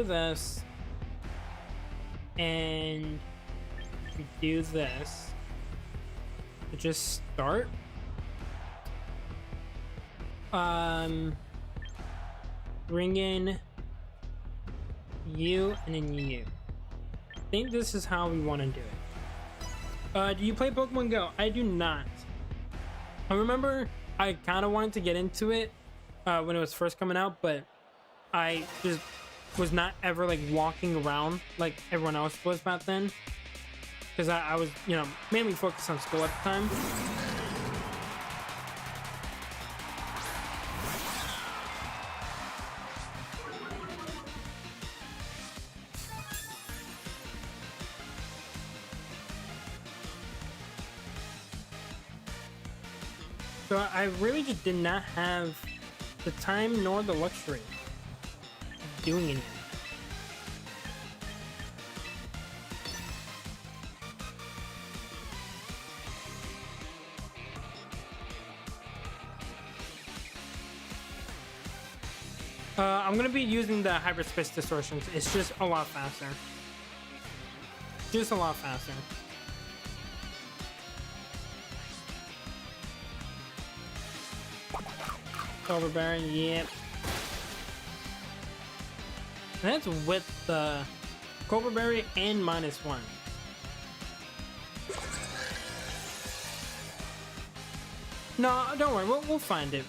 this, and we do this to just start. Bring in you and then you. I think this is how we want to do it. Do you play Pokemon Go? I do not. I remember I kind of wanted to get into it when it was first coming out, but I just was not ever like walking around like everyone else was back then, because I was, you know, mainly focused on school at the time. So I really just did not have the time nor the luxury of doing anything. I'm gonna be using the hyperspace distortions. It's just a lot faster. Just a lot faster. Overbearing, yep. That's with the Cobra Berry and -1. No, don't worry, we'll find it.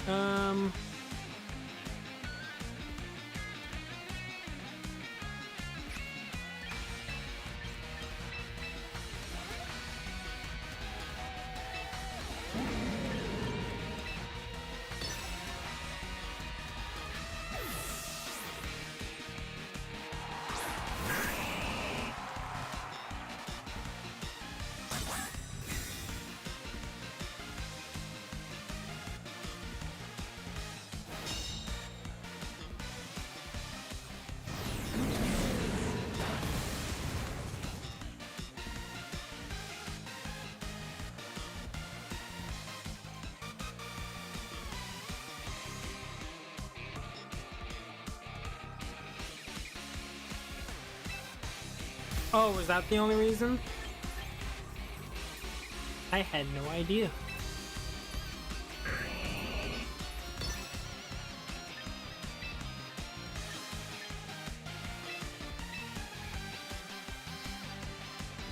Okay. Oh, was that the only reason? I had no idea.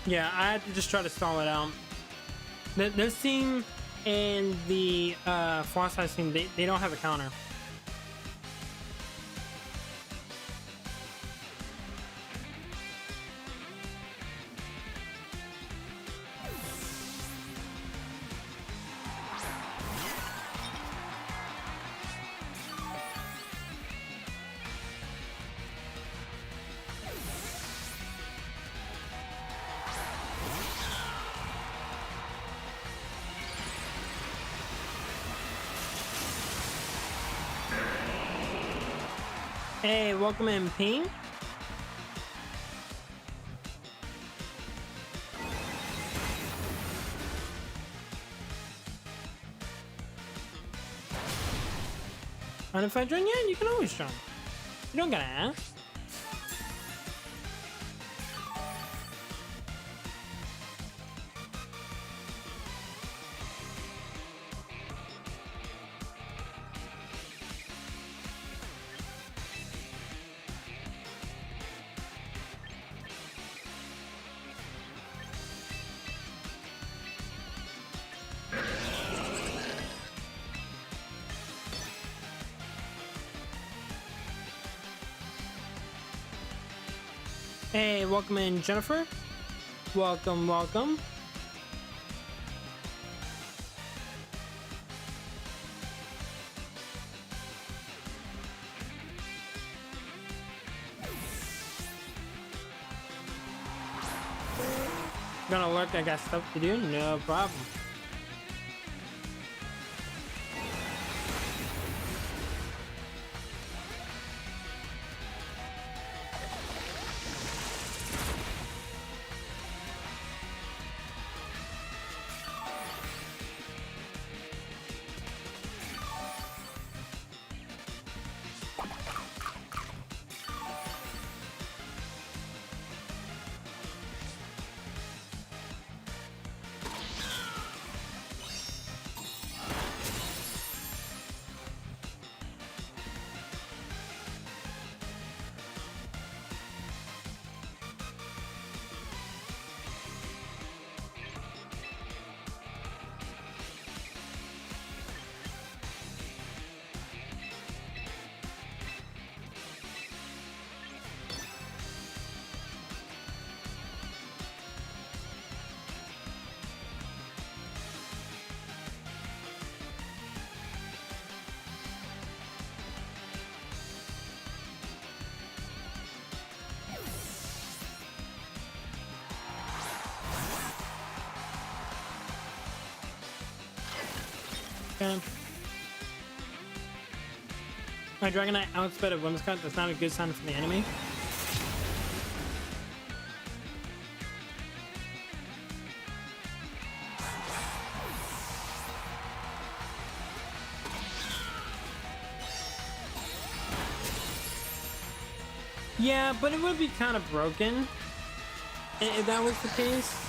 Yeah, I had to just try to stall it out. This team and the Floss Size team, they don't have a counter. Hey, welcome in, Ping. And if I join, yeah, you can always join. You don't gotta ask. Hey, welcome in, Jennifer. Welcome, welcome. Gonna look, I got stuff to do, no problem. Okay. My Dragonite outsped of Whimsicott, that's not a good sign for the enemy. Yeah, but it would be kind of broken. If that was the case.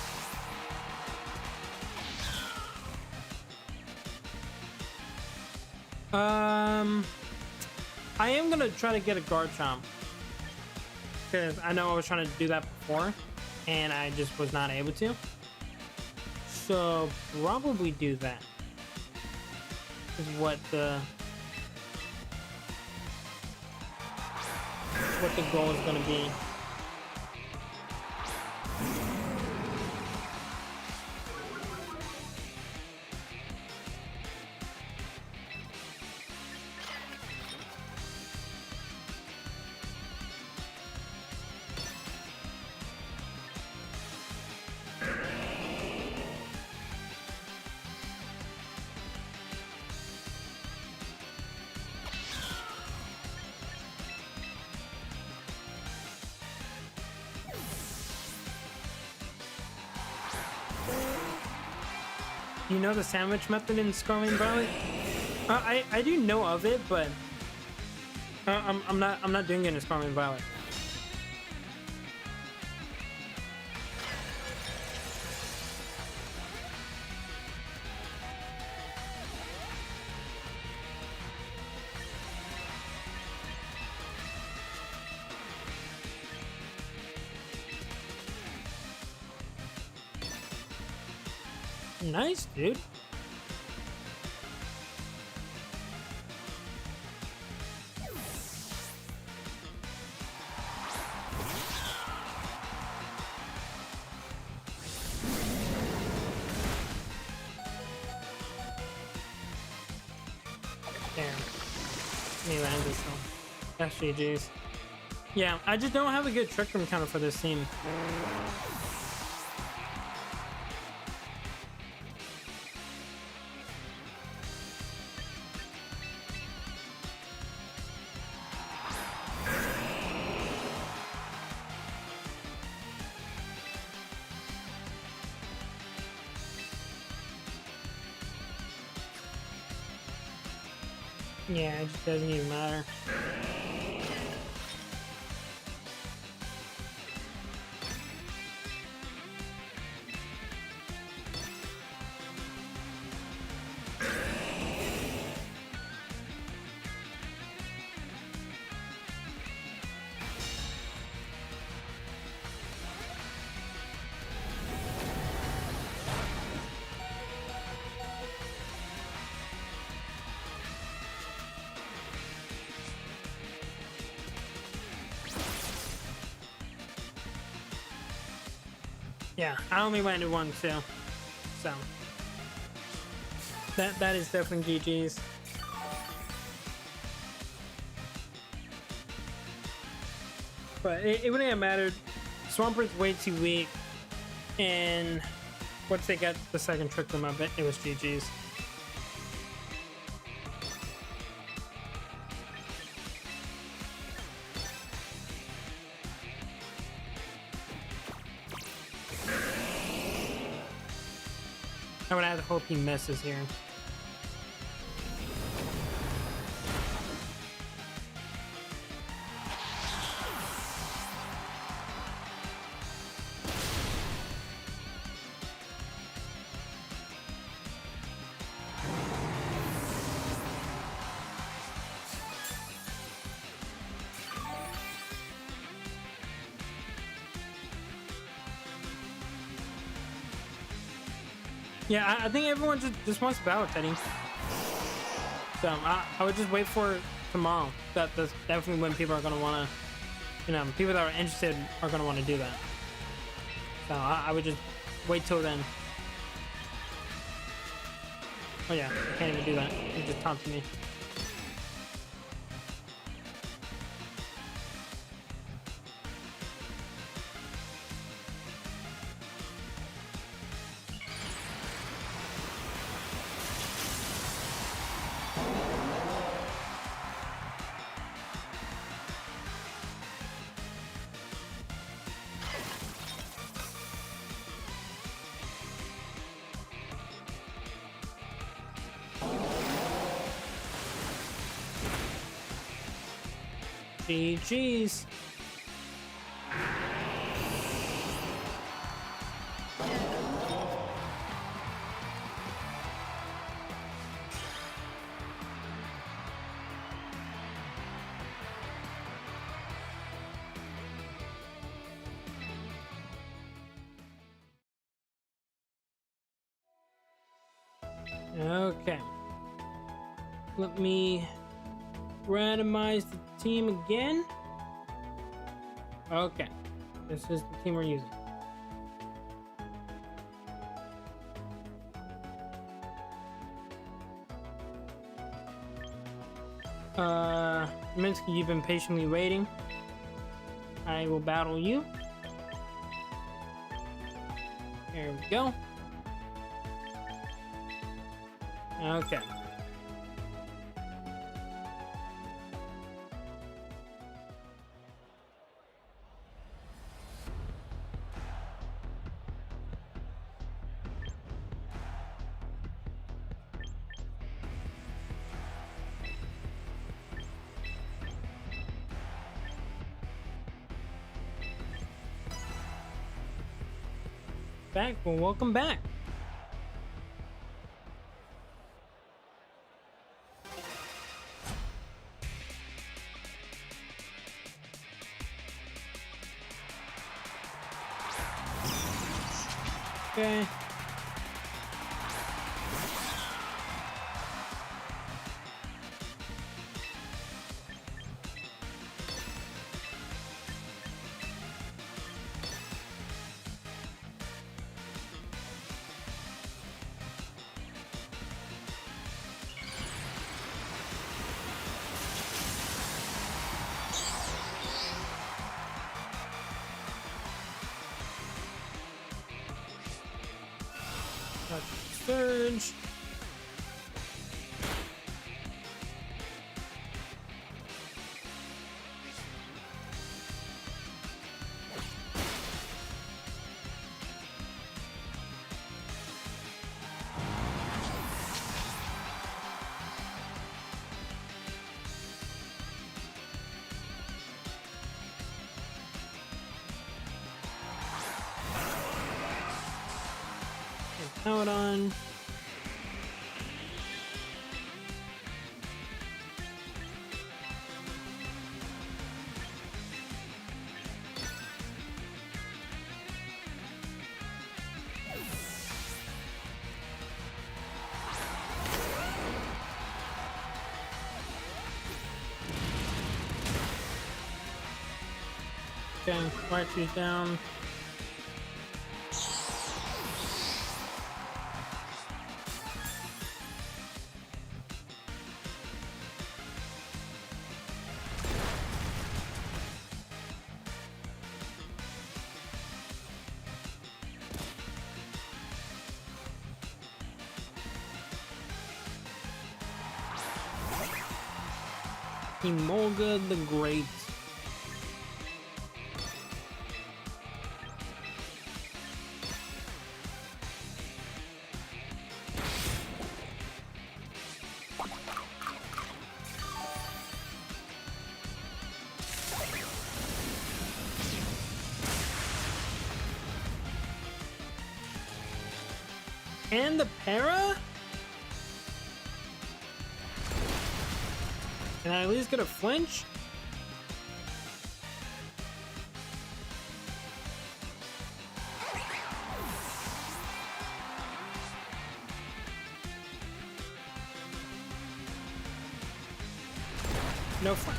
I am gonna try to get a guard chomp because I know I was trying to do that before and I just was not able to. So probably do that is what the goal is gonna be. You know the sandwich method in Scarlet and Violet? I do know of it, but I'm not doing it in Scarlet and Violet. Nice, dude. Damn. Me land this one. That's GG's. Yeah, I just don't have a good trick room counter for this team. Yeah, it just doesn't even matter. Yeah, I only landed one too, so that is definitely GG's. But it wouldn't have mattered. Swamper's way too weak, and once they got the second trick room of it, it was GG's. I would have to hope he misses here. Yeah, I think everyone just wants to battle Teddy. So I would just wait for tomorrow. That's definitely when people are gonna wanna, people that are interested are gonna want to do that. So I would just wait till then. Oh yeah, I can't even do that. It just taunted me. GG's. Okay. Let me randomize the team again. Okay. This is the team we're using. Minsky, you've been patiently waiting. I will battle you. There we go. Okay. Back. Well, welcome back. Okay. Surge. Count on. Okay, right shoes down. Emolga the Great. And the para? Can I at least get a flinch? No flinch.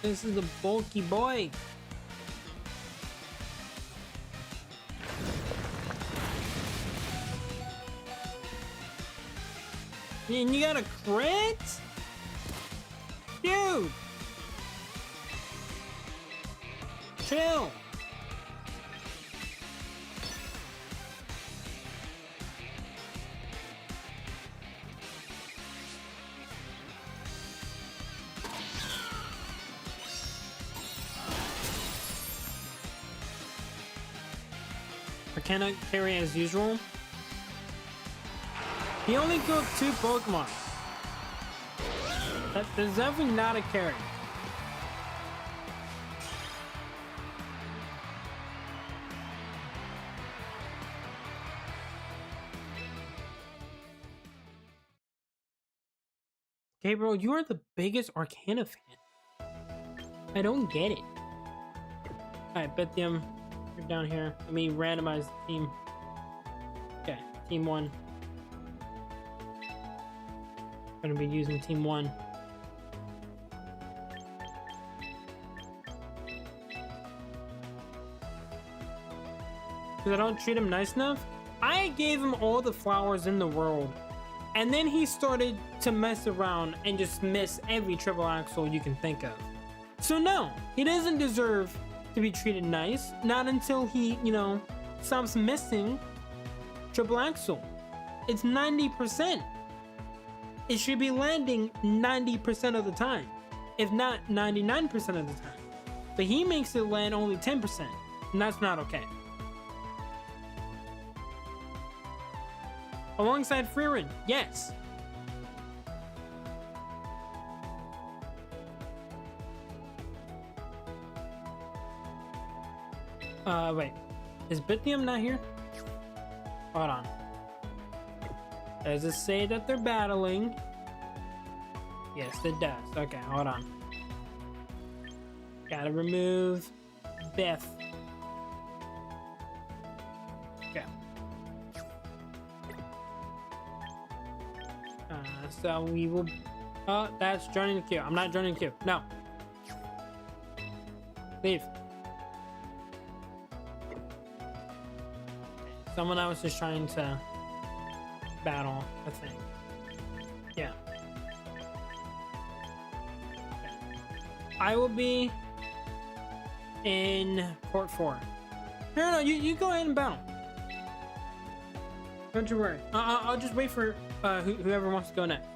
This is a bulky boy. And you got a crit? Dude! Chill! I cannot carry as usual. He only killed 2 Pokemon. That's definitely not a carry. Gabriel, you are the biggest Arcana fan. I don't get it. Alright, Bithium, you're down here. Let me randomize the team. Okay, team 1. Gonna be using team 1. Because I don't treat him nice enough? I gave him all the flowers in the world. And then he started to mess around and just miss every triple axel you can think of. So no, he doesn't deserve to be treated nice. Not until he, stops missing triple axel. It's 90%. It should be landing 90% of the time, if not 99% of the time. But he makes it land only 10%, and that's not okay. Alongside Freerin, yes. Wait. Is Bithium not here? Hold on. Does it say that they're battling? Yes, it does. Okay, hold on. Gotta remove Beth. Okay. So we will... Oh, that's joining the queue. I'm not joining the queue. No. Leave. Someone else is trying to battle, I think. Yeah. Okay. I will be in port 4. No, you go ahead and battle. Don't you worry. I'll just wait for whoever wants to go next.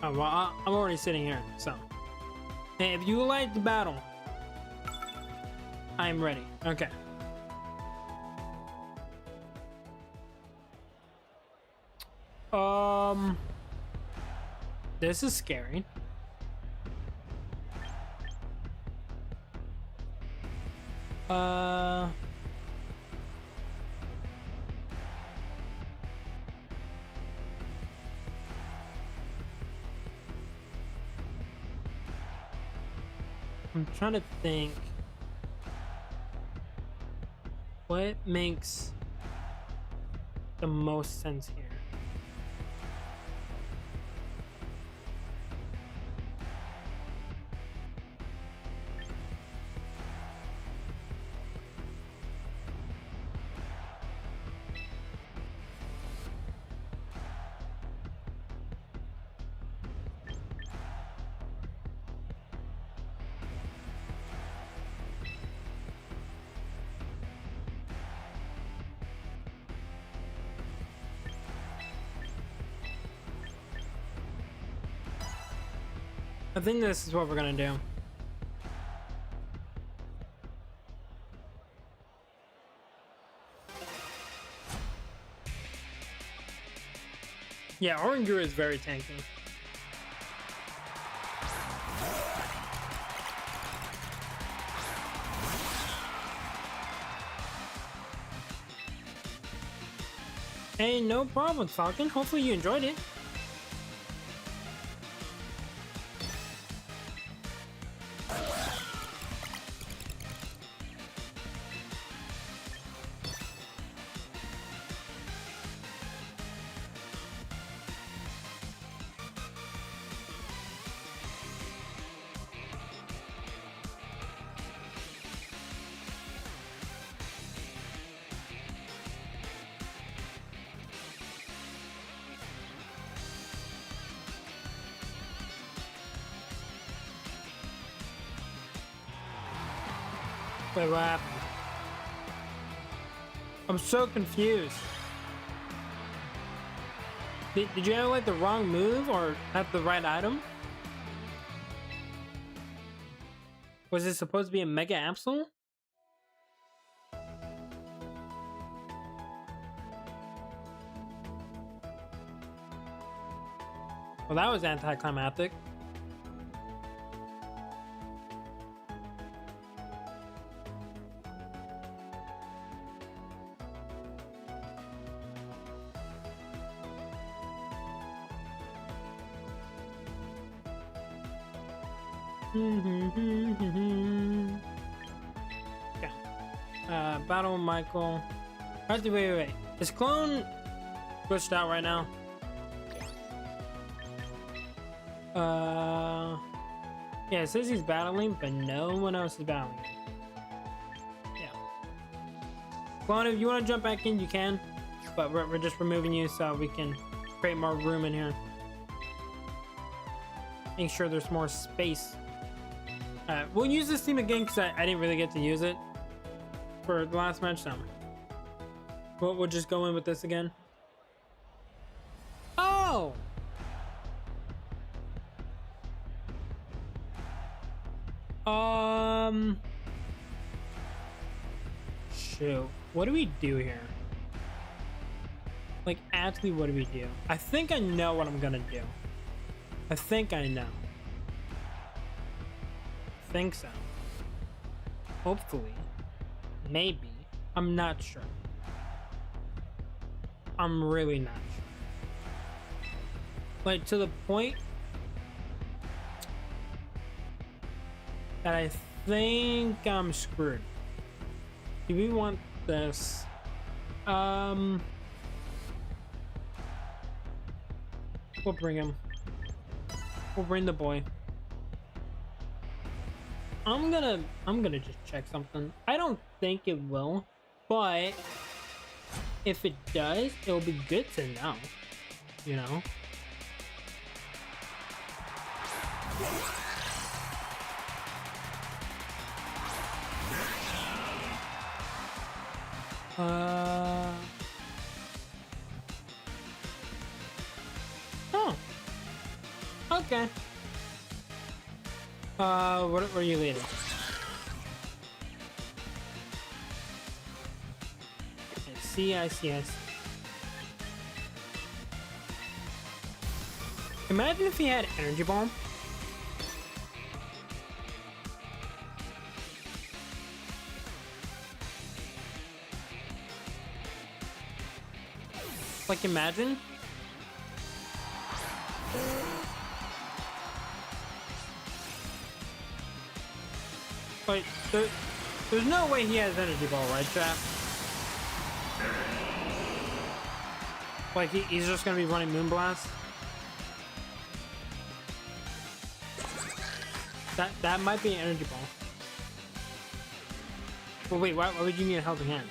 Oh, well, I'm already sitting here, so. Hey, if you would like the battle, I'm ready. Okay. This is scary. I'm trying to think what makes the most sense here. I think this is what we're gonna do. Yeah, Oranguru is very tanky. Hey, no problem, Falcon. Hopefully you enjoyed it. Wait, what happened? I'm so confused. Did you have like the wrong move or have the right item? Was it supposed to be a Mega Absol? Well, that was anticlimactic. Okay. Battle Michael. Wait. Is clone glitched out right now? Yeah, it says he's battling, but no one else is battling. Yeah. Clone, if you want to jump back in, you can. But we're just removing you so we can create more room in here. Make sure there's more space. We'll use this team again because I didn't really get to use it for the last match, so we'll just go in with this again. Oh! Shoot. What do we do here? Like, actually, what do we do? I think I know what I'm gonna do. I think I know. Think so. Hopefully. Maybe. I'm not sure. I'm really not sure. Like, to the point that I think I'm screwed. Do we want this? We'll bring him. We'll bring the boy. I'm gonna just check something. I don't think it will, but if it does, it'll be good to know, you know? Oh. Okay. What are you leading? I see. Imagine if he had energy bomb. Like, imagine. Like, there's no way he has energy ball, right, chat? Like, he's just gonna be running Moonblast? That might be an energy ball. Well, wait, why would you need a helping hand?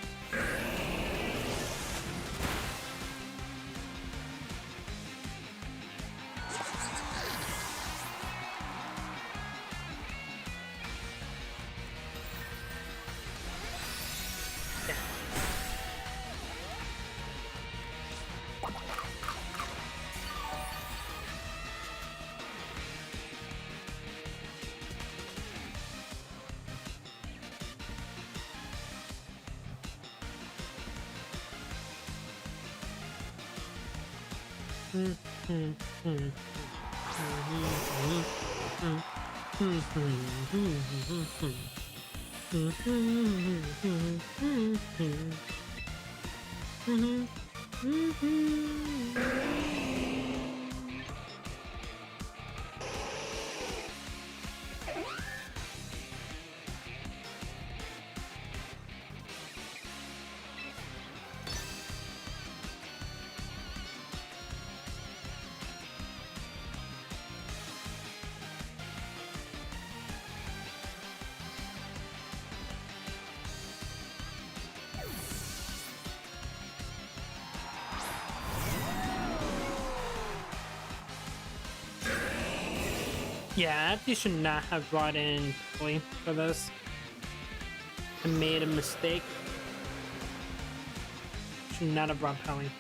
Yeah, I actually should not have brought in Kelly for this. I made a mistake. Should not have brought Kelly.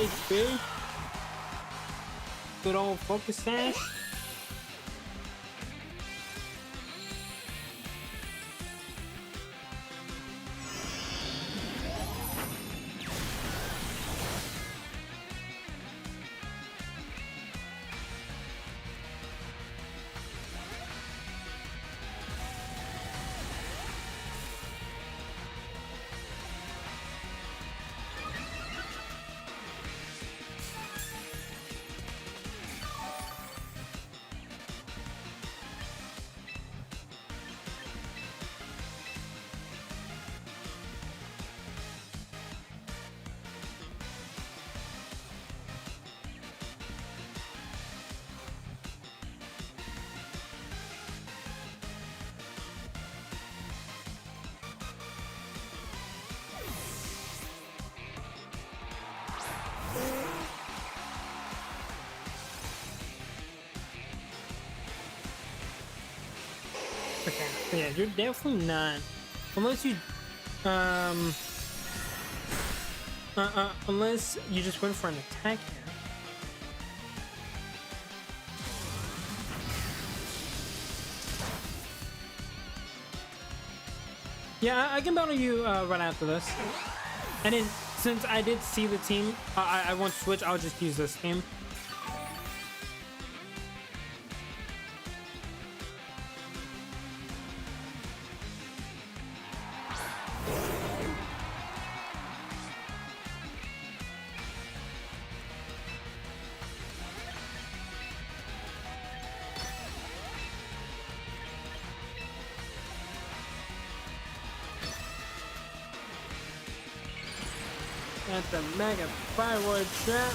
HP. Good old focus sash. Okay, yeah, you're definitely not. Unless you, unless you just went for an attack here. Yeah, I can battle you right after this. And then, since I did see the team, I won't switch. I'll just use this team. That's a mega firewood trap.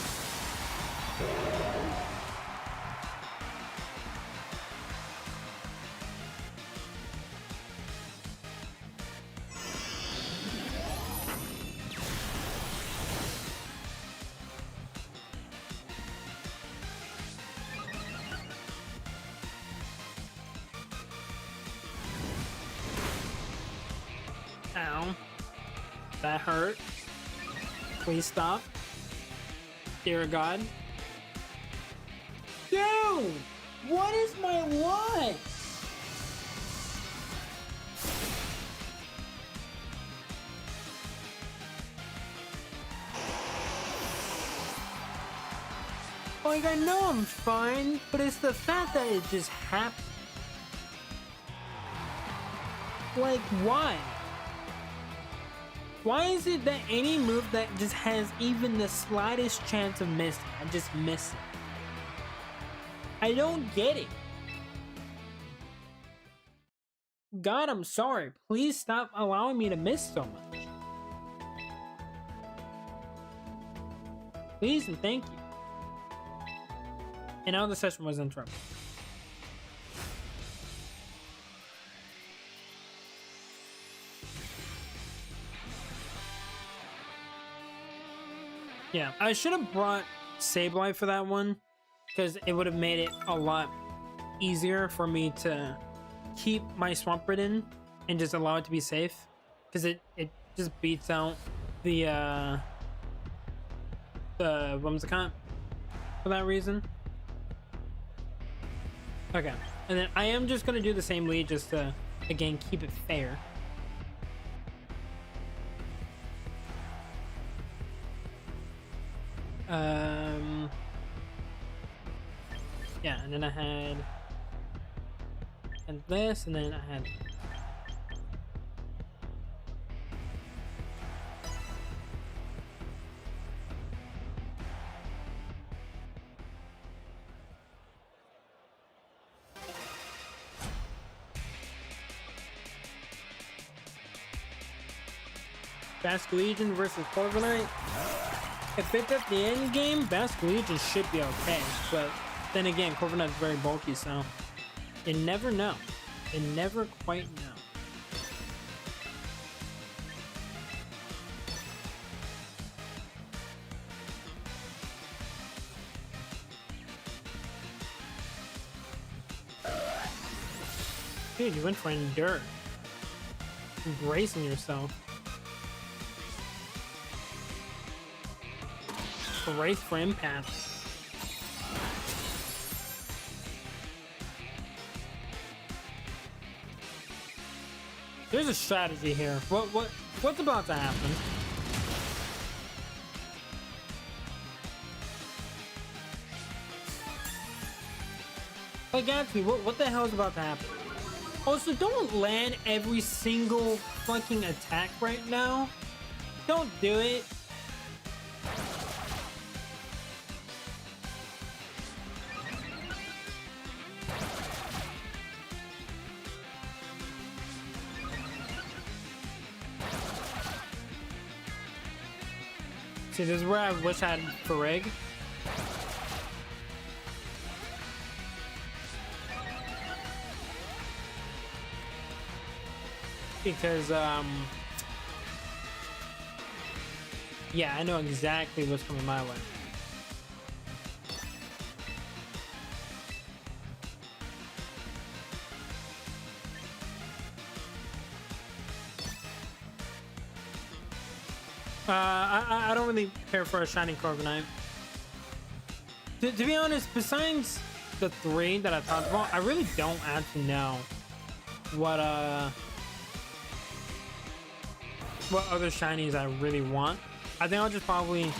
Ow. That hurt. Please stop. Dear God. Dude! What is my what? Like, I know I'm fine, but it's the fact that it just happened. Like, why? Why is it that any move that just has even the slightest chance of missing, I just miss it? I don't get it. God, I'm sorry. Please stop allowing me to miss so much. Please and thank you. And now the session was in trouble. Yeah, I should have brought Sableye for that one, because it would have made it a lot easier for me to keep my Swampert in and just allow it to be safe, because it just beats out the Whimsicott for that reason. Okay, and then I am just gonna do the same lead just to again keep it fair. Yeah, and then I had this, and then I had Basque Legion versus Corviknight. If it's at the end game, Basque Legion should be okay, but then again, Corviknight's very bulky, so you never know. You never quite know. Dude, you went for Endure. Embracing yourself. Brace for impact. There's a strategy here. What's about to happen? Like, actually, what the hell is about to happen? Also, don't land every single fucking attack right now. Don't do it. See, this is where I wish I had Farig. Because, yeah, I know exactly what's coming my way. I don't really care for a shiny Corviknight. To be honest, besides the 3 that I talked about, I really don't actually know what other shinies I really want. I think I'll just probably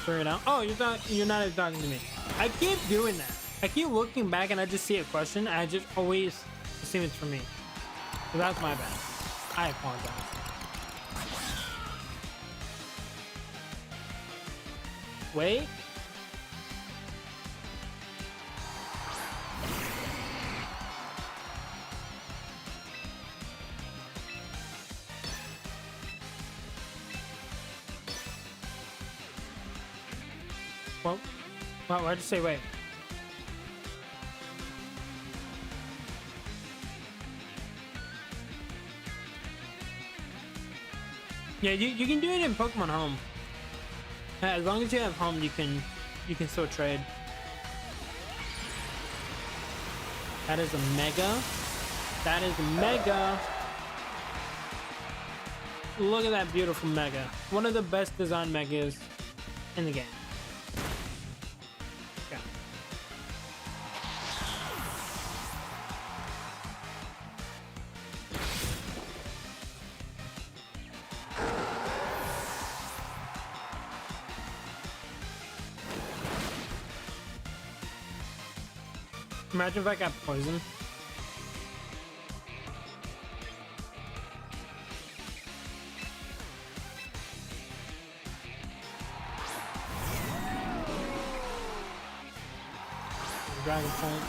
figure it out. Oh, you're not even talking to me. I keep doing that. I keep looking back and I just see a question. And I just always assume it's for me. So that's my bad. I apologize. Wait. Well, why'd you say wait? Yeah, you can do it in Pokemon Home. As long as you have Home, you can still trade. That is a Mega. That is a Mega. Look at that beautiful Mega. One of the best designed Megas in the game. Yeah. Imagine if I got poisoned. Dragon Point.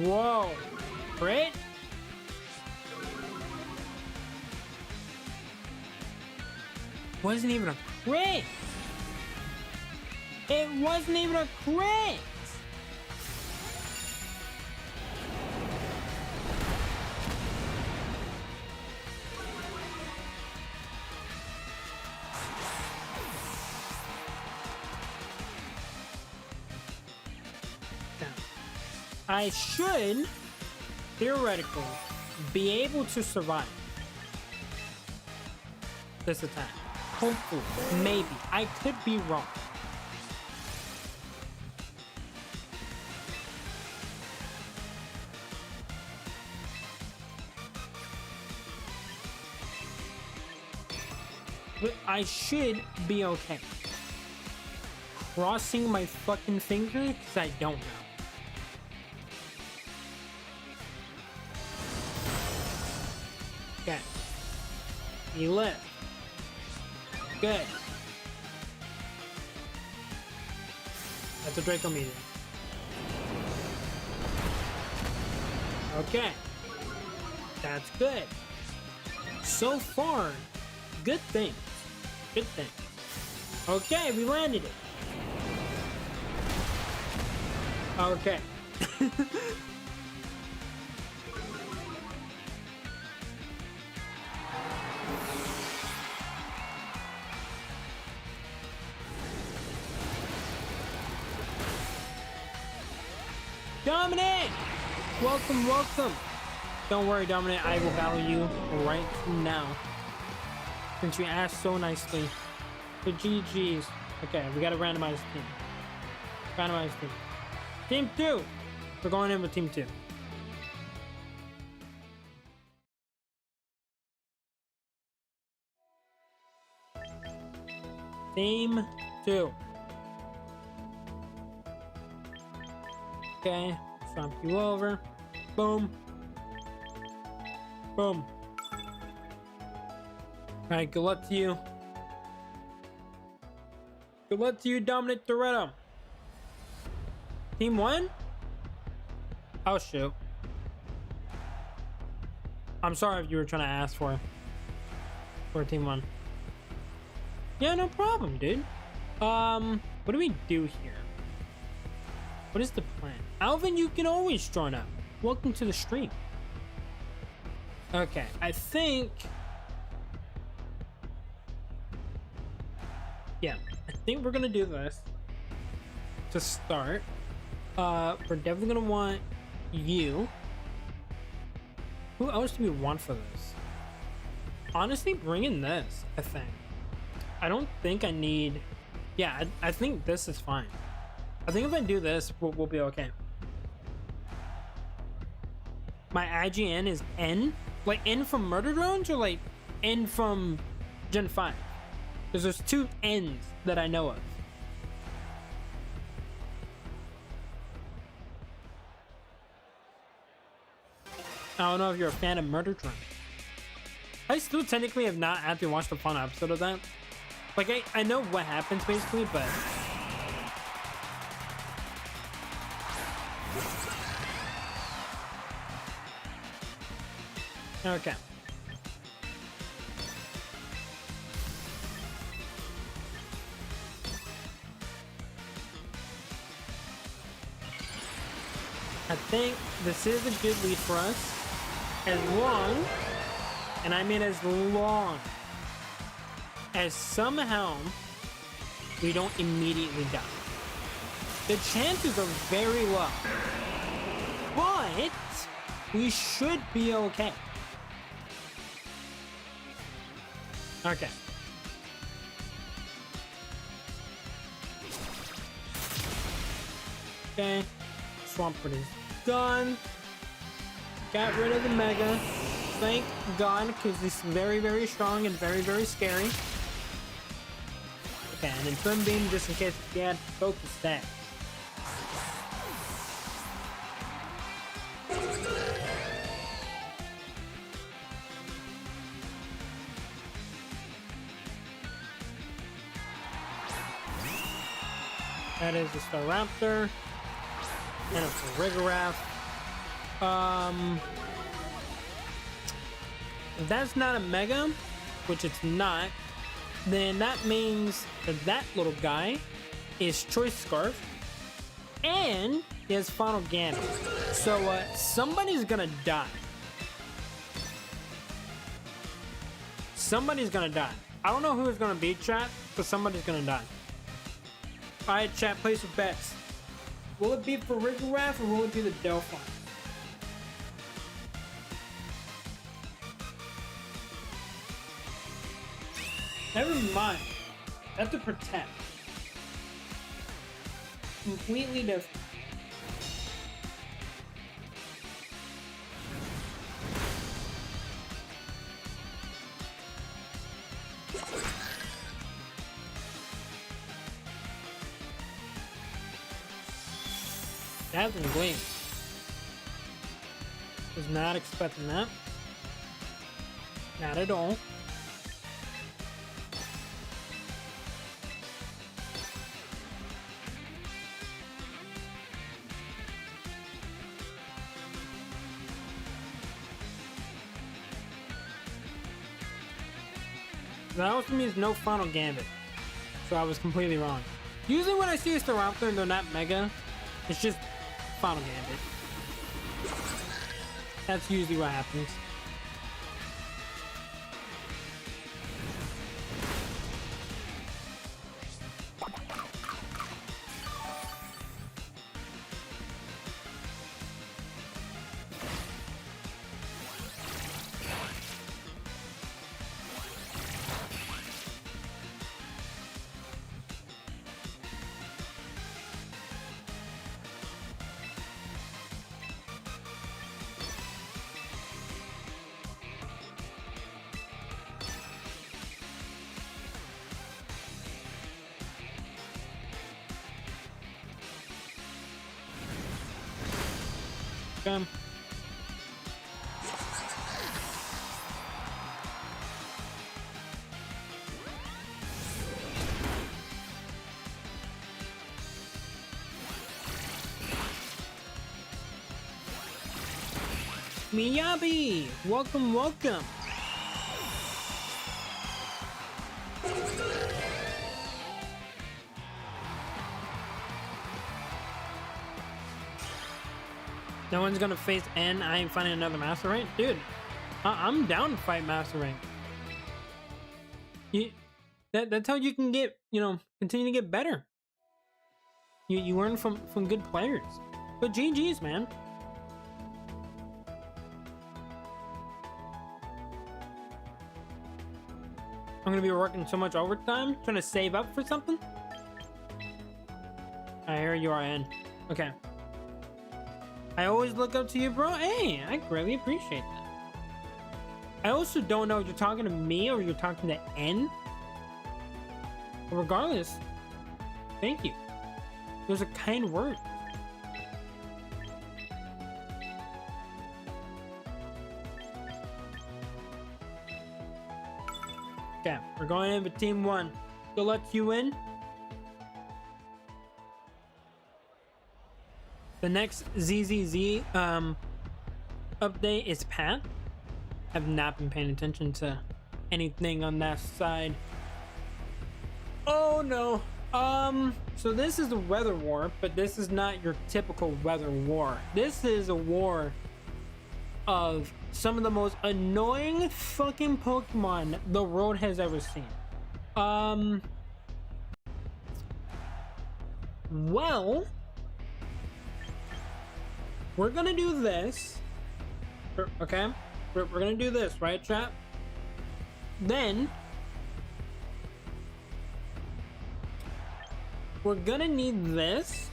Whoa! Crit? Wasn't even a crit! It wasn't even a crit! I should, theoretically, be able to survive this attack. Hopefully, maybe. I could be wrong. But I should be okay. Crossing my fucking fingers because I don't know. Okay. You live. Good. That's a Draco Meteor. Okay. That's good. So far, good things. Good things. Okay, we landed it. Okay. Welcome, welcome. Don't worry, Dominic. I will battle you right now. Since you asked so nicely. The GG's. Okay, we gotta randomize team. Randomize team. Team 2. We're going in with team 2. Team 2. Okay, stomp you over. Boom. Boom. Alright, good luck to you. Good luck to you, Dominic Toretto. Team 1? Oh, shoot. I'm sorry if you were trying to ask for team 1. Yeah, no problem, dude. What do we do here? What is the plan? Alvin, you can always join up. Welcome to the stream. Okay, I think... Yeah, I think we're gonna do this to start. We're definitely gonna want you. Who else do we want for this? Honestly, bring in this, I think. I don't think I need... Yeah, I think this is fine. I think if I do this, we'll be okay. My IGN is N? Like N from Murder Drones or like N from Gen 5? Because there's 2 N's that I know of. I don't know if you're a fan of Murder Drones. I still technically have not actually watched a fun episode of that. Like, I know what happens basically, but... Okay. I think this is a good lead for us. As long, and I mean as long, as somehow we don't immediately die. The chances are very low, but we should be okay. Okay. Okay. Swampert is done. Got rid of the Mega. Thank God, because he's very, very strong and very, very scary. Okay, and then Twin Beam just in case we had focus that. That is the Staraptor. And a Farigiraf. If that's not a Mega, which it's not, then that means that that little guy is Choice Scarf. And he has Final Gambit. So somebody's gonna die. Somebody's gonna die. I don't know who it's gonna be, chat, but somebody's gonna die. Alright, chat, place your bets. Will it be Farigiraf or will it be the Delphine? Never mind. That's a Protect. Completely different. That's a Gleam. Was not expecting that. Not at all. That also means no Final Gambit. So I was completely wrong. Usually when I see a Staraptor and they're not Mega, it's just Final Gambit. That's usually what happens. Okay. Miyabi! Welcome, welcome! No one's gonna face N. I ain't finding another master rank? Dude, I'm down to fight master rank. That's how you can get, continue to get better. You learn from good players. But GG's, man. I'm gonna be working so much overtime, trying to save up for something. I hear you are in. Okay. I always look up to you, bro. Hey, I greatly appreciate that. I also don't know if you're talking to me or you're talking to N. But regardless, thank you. Those are kind words. Okay, we're going in with team 1. So let's you in. The next ZZZ update is Pat. I've not been paying attention to anything on that side. Oh no. So this is a weather war, but this is not your typical weather war. This is a war of some of the most annoying fucking Pokemon the world has ever seen. Well, we're gonna do this. Okay? We're gonna do this, right, chat? Then we're gonna need this.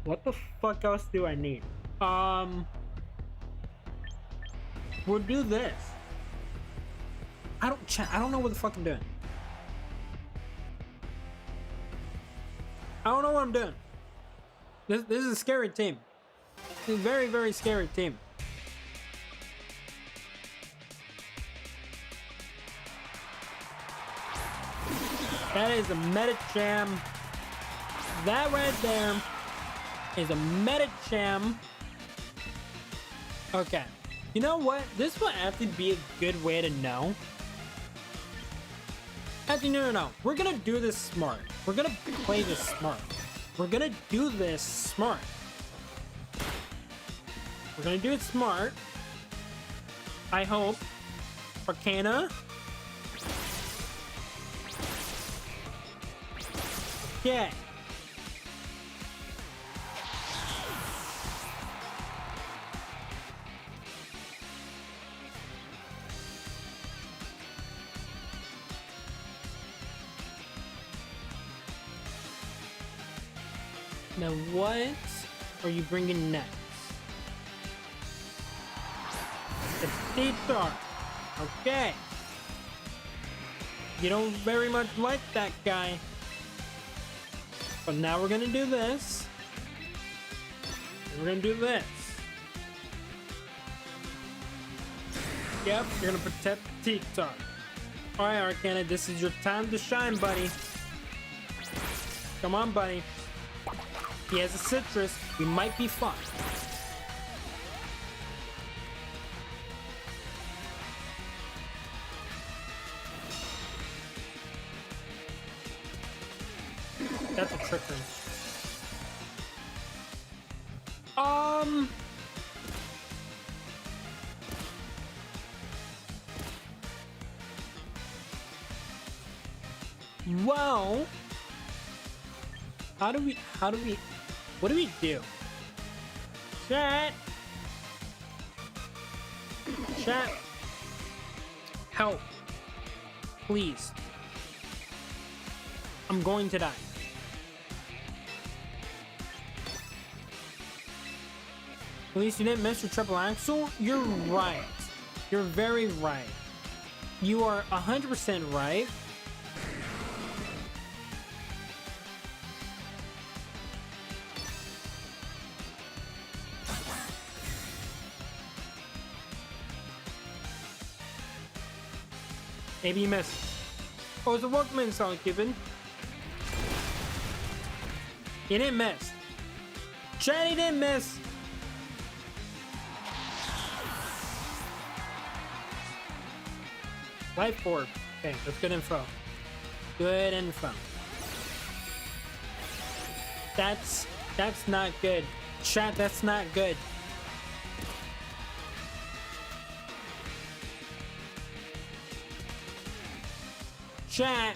What the fuck else do I need? We'll do this. I don't know what the fuck I'm doing. I don't know what I'm doing. This is a scary team. It's a very, very scary team. That is a Medicham. That right there is a Medicham. Okay. You know what? This will actually be a good way to know. Actually, no. We're gonna do this smart. We're gonna play this smart. We're gonna do this smart. We're gonna do it smart. I hope. Arcana. Okay. Now what are you bringing next? The Vtuber. Okay. You don't very much like that guy. But now we're gonna do this. And we're gonna do this. Yep, you're gonna protect the Vtuber. Alright, Arcana, this is your time to shine, buddy. Come on, buddy. He has a citrus. We might be fine. That's a tricker. Well, what do we do? Chat, help, please. I'm going to die. At least you didn't miss your triple axle. You're right. You're very right. You are 100% right. Maybe you missed. Oh, it's a Walkman song, Cupid. You didn't miss. Jenny didn't miss. Life orb. Okay, that's good info. Good info. That's not good. Chat, that's not good. Chat,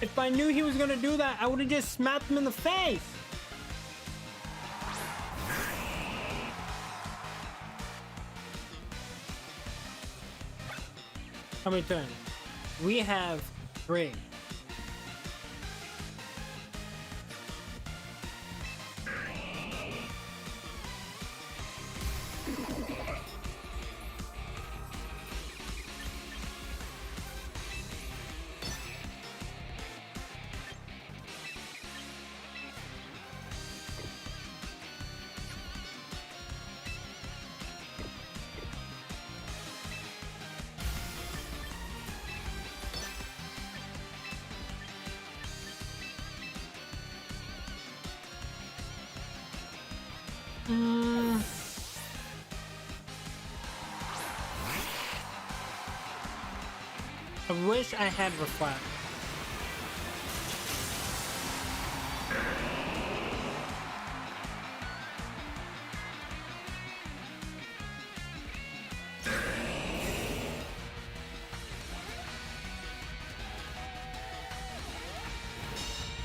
if I knew he was gonna do that, I would have just smacked him in the face. How many turns? We have 3. I wish I had reflect.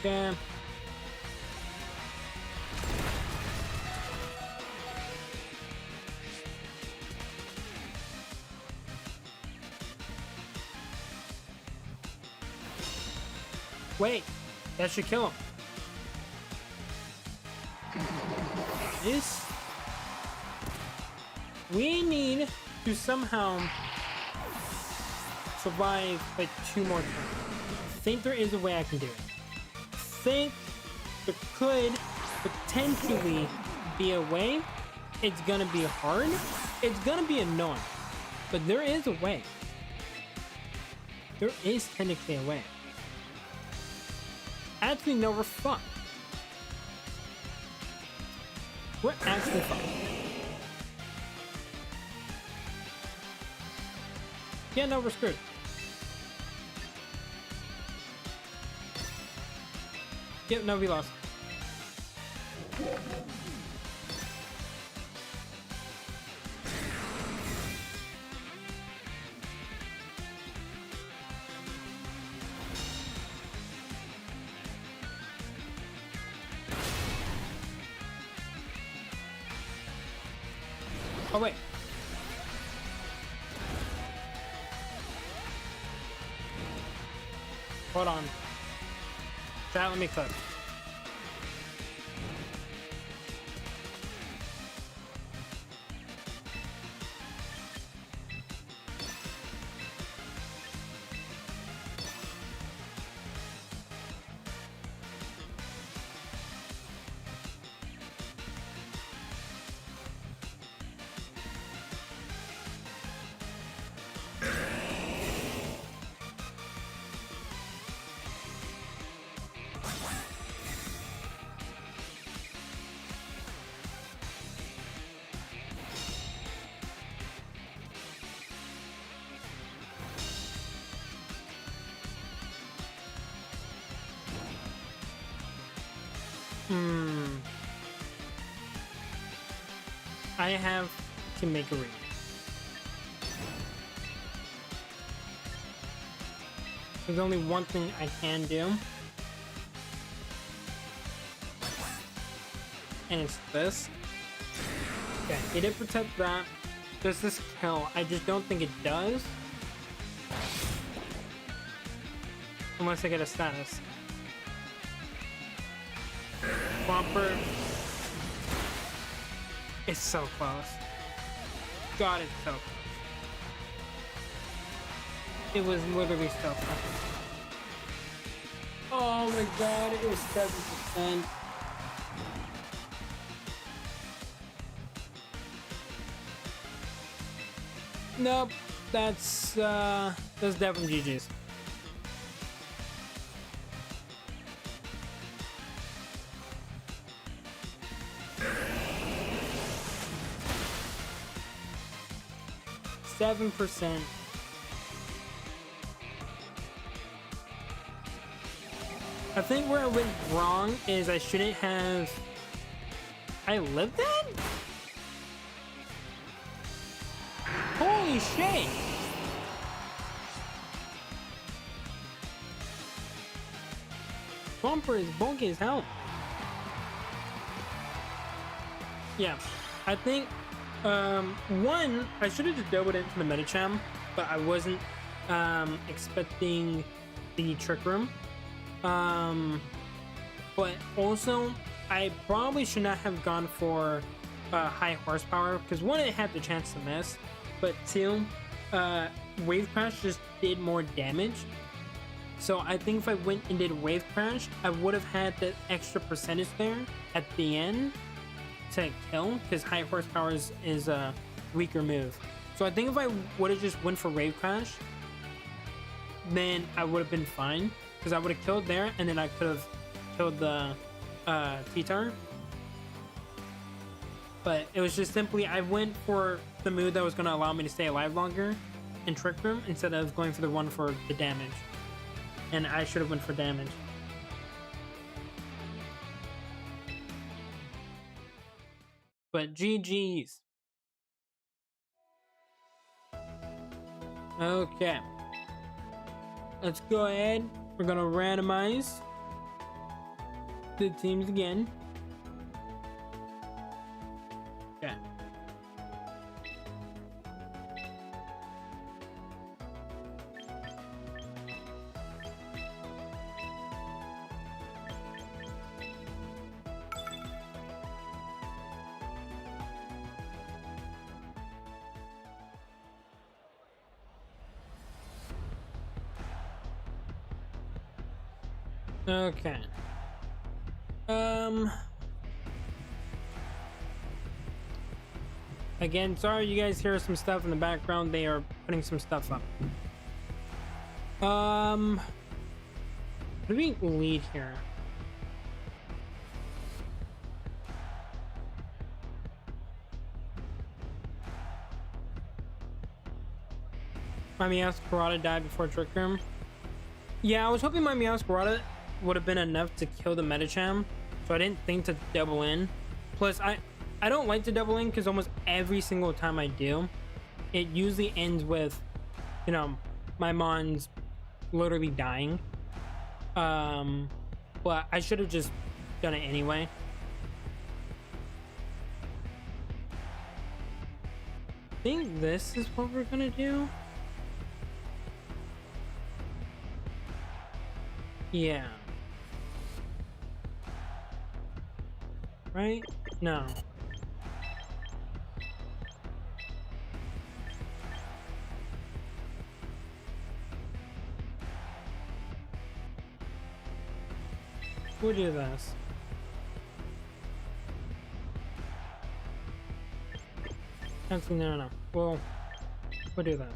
Damn. Wait, that should kill him. This... We need to somehow survive like 2 more turns. I think there is a way I can do it. I think there could potentially be a way. It's gonna be hard. It's gonna be annoying. But there is a way. There is technically a way. Actually, no, we're fucked. We're actually fucked. Yeah, no, we're screwed. Yep, no, we lost. Oh, wait. Hold on. Chat, let me cook. I have to make a read. There's only one thing I can do. And it's this. Okay, it did protect that. Does this kill? I just don't think it does. Unless I get a status. Bumper. It's so close. God, it's so close. It was literally so close. Oh my god, it was 7%. Nope. That's definitely GG's. %. I think where I went wrong is I shouldn't have. I lived that? Holy shit! Bumper is bulky as hell. Yeah, I think one, I should have just doubled into the Medicham, but I wasn't expecting the Trick Room. But also, I probably should not have gone for high horsepower because one, it had the chance to miss, but two, Wave Crash just did more damage. So I think if I went and did Wave Crash, I would have had that extra percentage there at the end to kill, because high horsepower is a weaker move. So I think if I would have just went for Wave Crash, then I would have been fine, because I would have killed there, and then I could have killed the T-Tar. But it was just simply, I went for the move that was going to allow me to stay alive longer in Trick Room, instead of going for the one for the damage. And I should have went for damage. But GG's. Okay. Let's go ahead. We're gonna randomize the teams again. Okay. Okay. Again, sorry you guys hear some stuff in the background. They are putting some stuff up. What do we lead here? My Meowscarada died before Trick Room. Yeah, I was hoping my Meowscarada would have been enough to kill the Medicham, so I didn't think to double in. Plus, I don't like to double in because almost every single time I do, it usually ends with, you know, my Mon's literally dying. But I should have just done it anyway. I think this is what we're gonna do. Yeah. Right? No. We'll do this. Actually, no. We'll do this.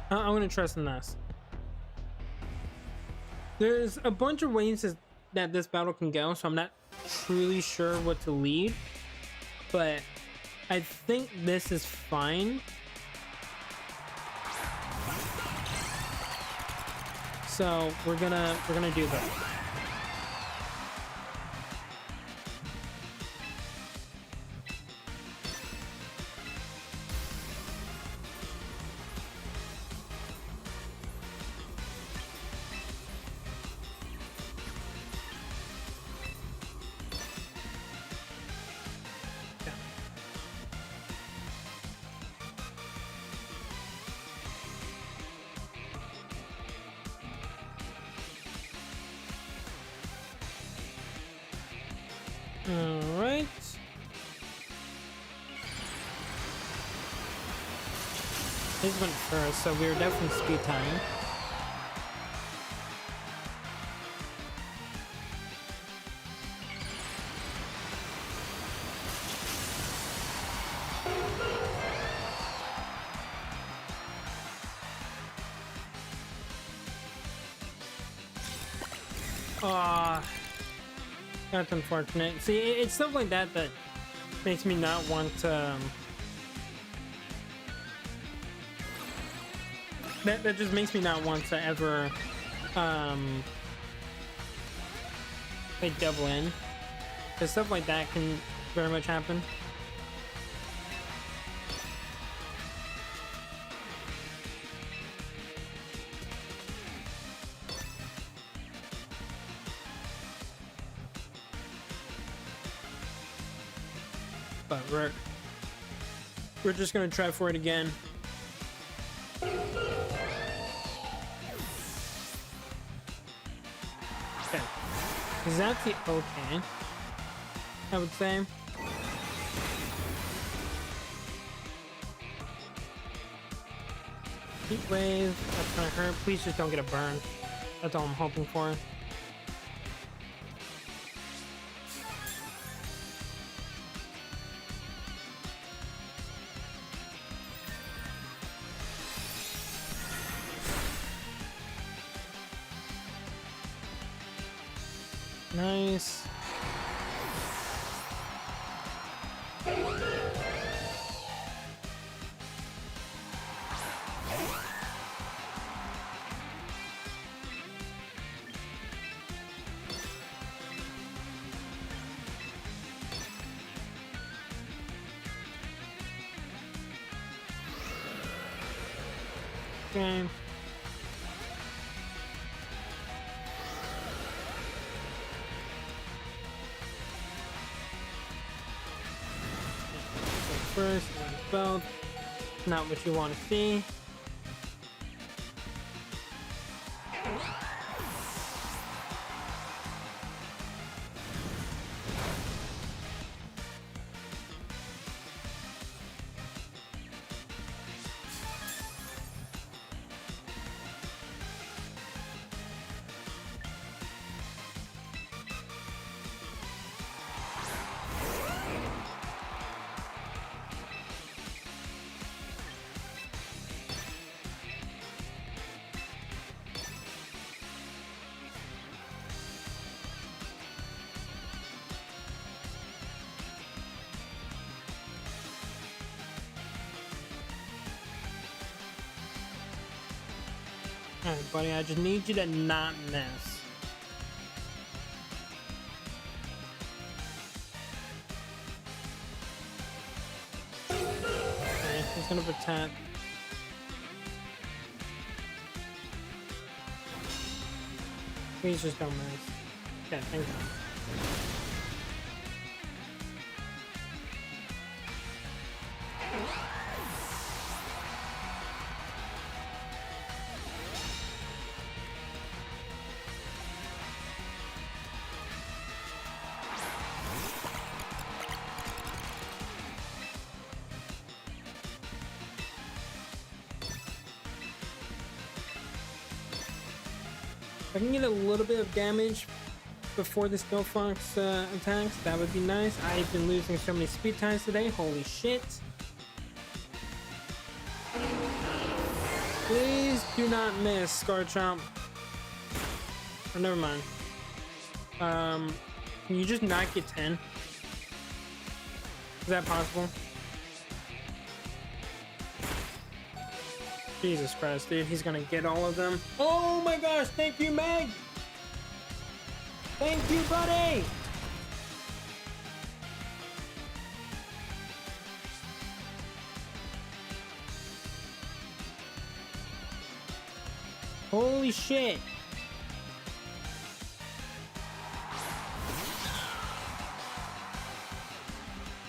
I'm gonna trust in this. There's a bunch of ways that this battle can go, so I'm not truly sure what to lead, but I think this is fine. So we're gonna do that. Alright. His went first, so we were definitely speed time. Ah, that's unfortunate. See, it's stuff like that that makes me not want to. That just makes me not want to ever like double in, because stuff like that can very much happen. But we're just gonna try for it again. Okay, is that the okay? I would say. Heat wave, that's gonna hurt. Please just don't get a burn. That's all I'm hoping for. Nice. Okay. First, both. Not what you want to see. Alright, buddy, I just need you to not miss. Okay, he's gonna protect. Please just don't miss. Okay, thank God. If I can get a little bit of damage before the Snow Fox attacks, that would be nice. I've been losing so many speed ties today. Holy shit. Please do not miss, Scarchomp. Oh, never mind. Can you just not get 10? Is that possible? Jesus Christ, dude, he's gonna get all of them. Oh my gosh, thank you, Meg! Thank you, buddy! Holy shit!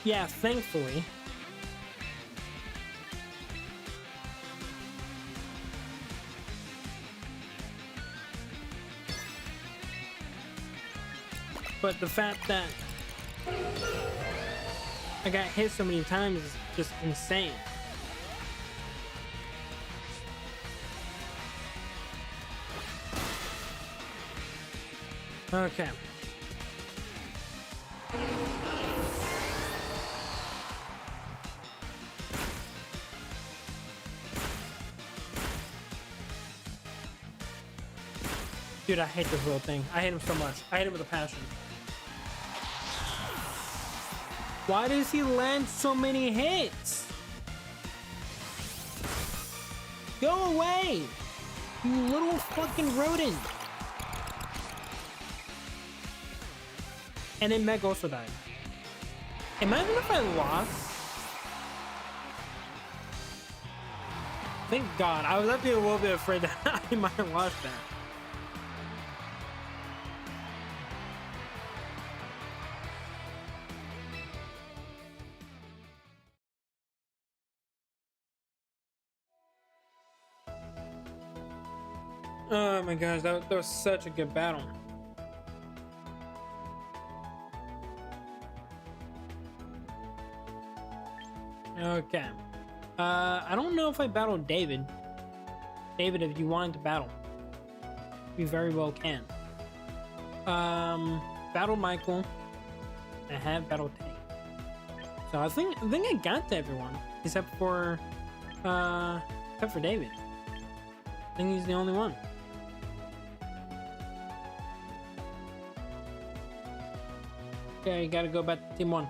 Yeah, thankfully. But the fact that I got hit so many times is just insane. Okay. Dude, I hate this little thing. I hate him so much. I hate him with a passion. Why does he land so many hits? Go away! You little fucking rodent! And then Meg also died. Imagine if I lost. Thank God. I was actually a little bit afraid that I might have lost that. Oh my gosh, that was such a good battle. Okay. I don't know if I battled David. David, if you wanted to battle, you very well can. Battle Michael. I have battled Tank. So I think I got to everyone except for David. I think he's the only one. Okay, gotta go back to team one.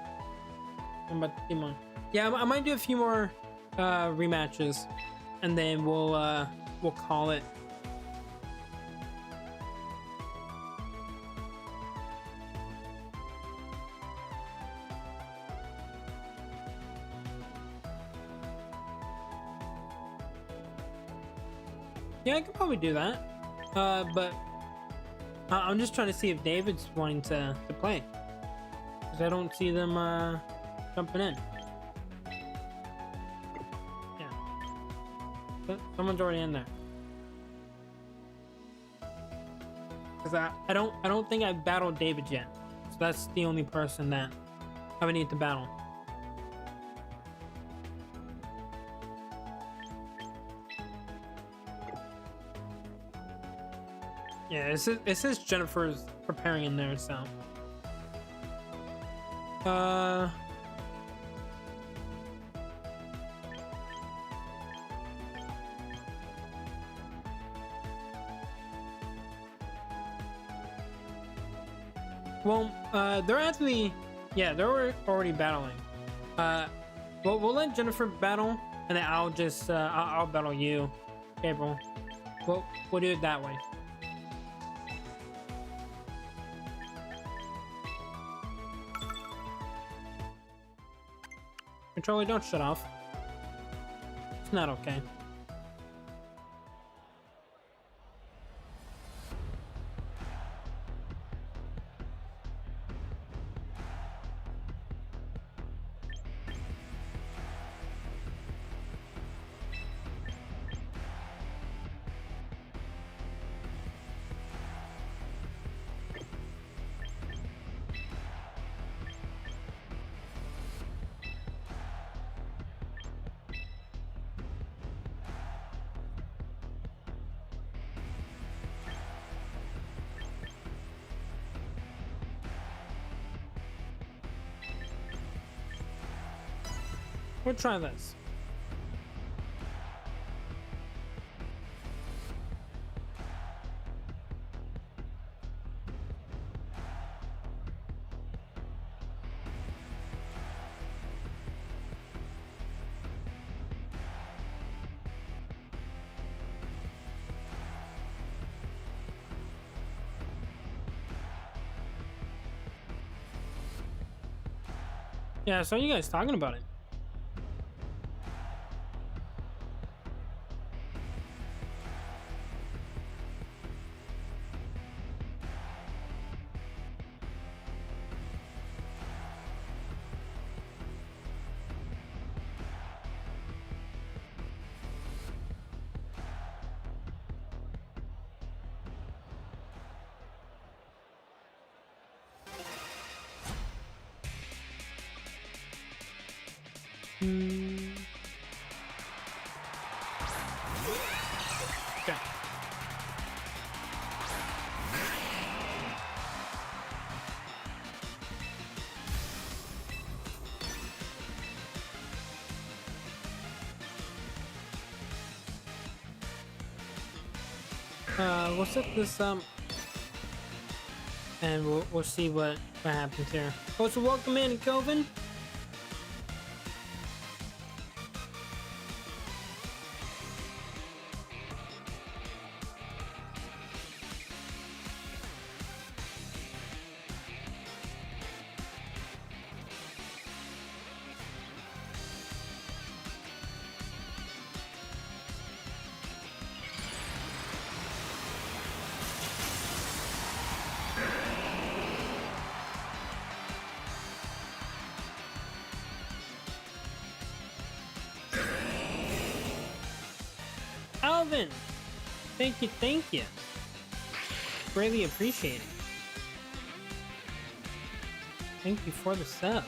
I'm back to team one. Yeah, I might do a few more rematches, and then we'll call it. Yeah, I could probably do that. But I'm just trying to see if David's wanting to play, because I don't see them jumping in. Yeah, but someone's already in there. Because I don't think I've battled David yet, so that's the only person that I would need to battle. Yeah, it says Jennifer's preparing in there, so. Well, they're actually, yeah, they're already battling. We'll let Jennifer battle, and then I'll just, I'll battle you, Gabriel. We'll do it that way. Controller, don't shut off. It's not okay. We'll try this. Yeah, I saw you guys talking about it. Okay. We'll set this and we'll see what happens here. Oh, so welcome in, Kelvin. Alvin, thank you. Greatly appreciate it. Thank you for the sub.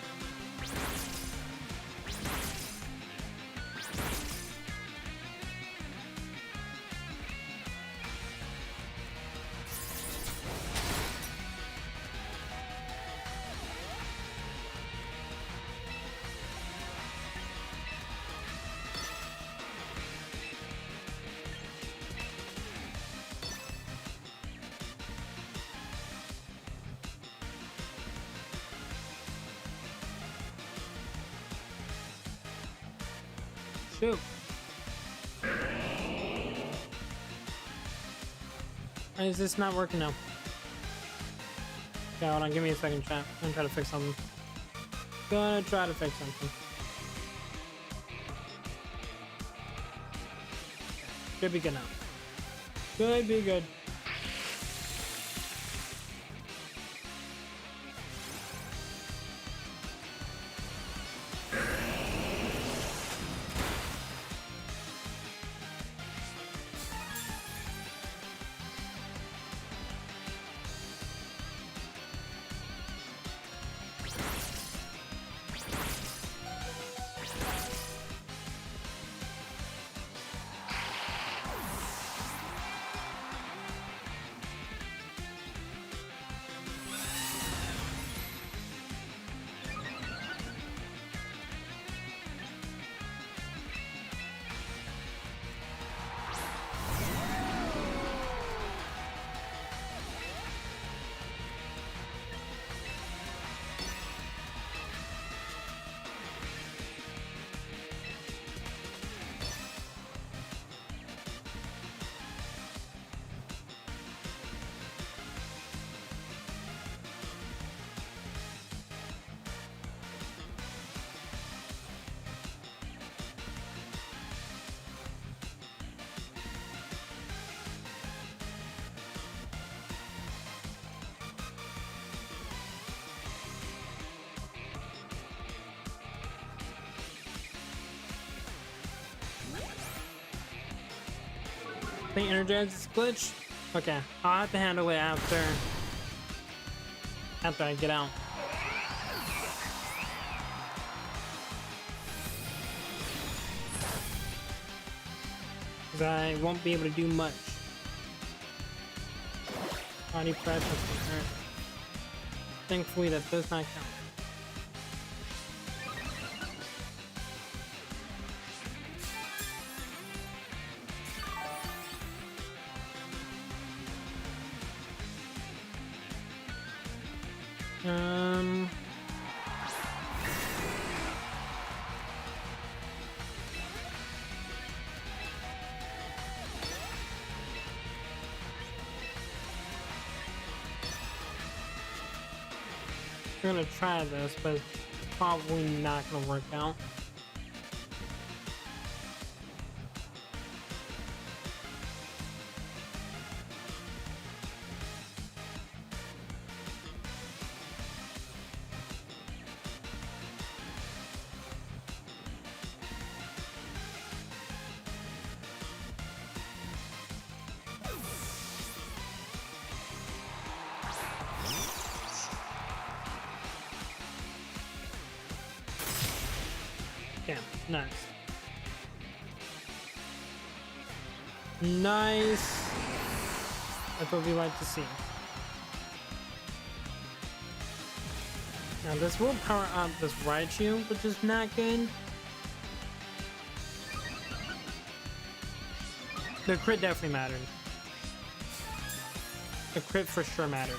Shoot. Why is this not working now? Okay, hold on, give me a second, chat. I'm gonna try to fix something. Should be good now. Should be good. The energizes glitch? Okay, I'll have to handle it after I get out. Cause I won't be able to do much. Body press doesn't hurt. Thankfully that does not count. We're gonna try this, but it's probably not gonna work out. Yeah, nice. Nice. That's what we like to see. Now this will power up this Raichu, which is not good. The crit definitely mattered. The crit for sure mattered.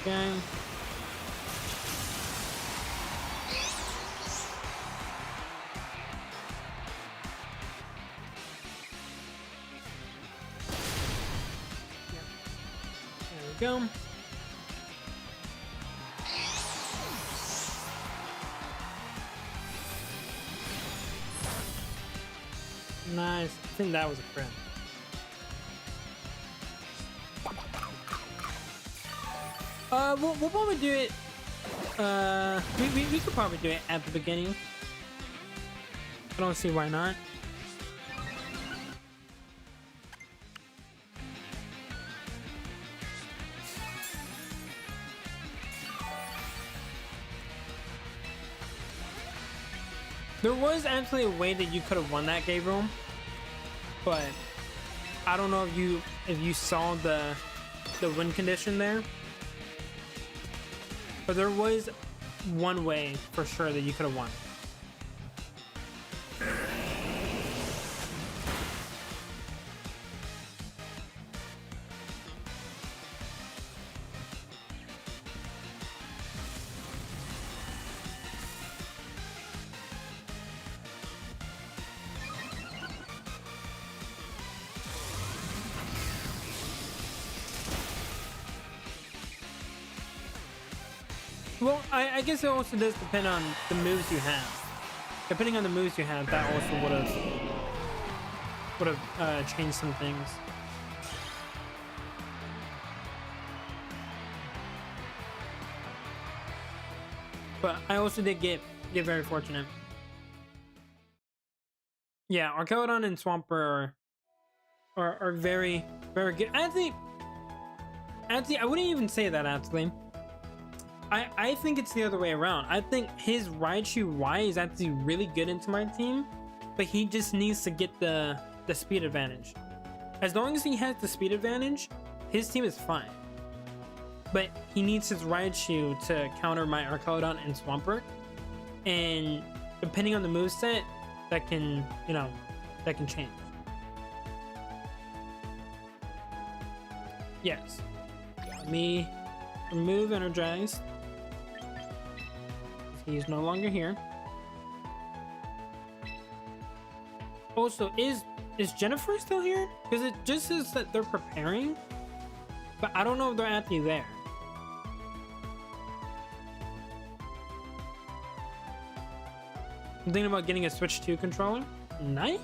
Okay. There we go. Nice. I think that was a crit. We'll probably do it. We could probably do it at the beginning. I don't see why not. There was actually a way that you could have won that game room, but I don't know if you saw the win condition there. But there was one way for sure that you could have won. Well, I guess it also does depend on the moves you have. Depending on the moves you have, that also would have changed some things. But I also did get very fortunate. Yeah, Archaeodon and Swampert are very good. Actually, I wouldn't even say that actually. I think it's the other way around. I think his Raichu Y is actually really good into my team, but he just needs to get the speed advantage. As long as he has the speed advantage, his team is fine. But he needs his Raichu to counter my Archaeodon and Swampert, and depending on the moveset, that can change. Yes. Let me remove Energize. He's no longer here. Also, is Jennifer still here? Because it just says that they're preparing, but I don't know if they're actually there. I'm thinking about getting a Switch 2 controller. Nice.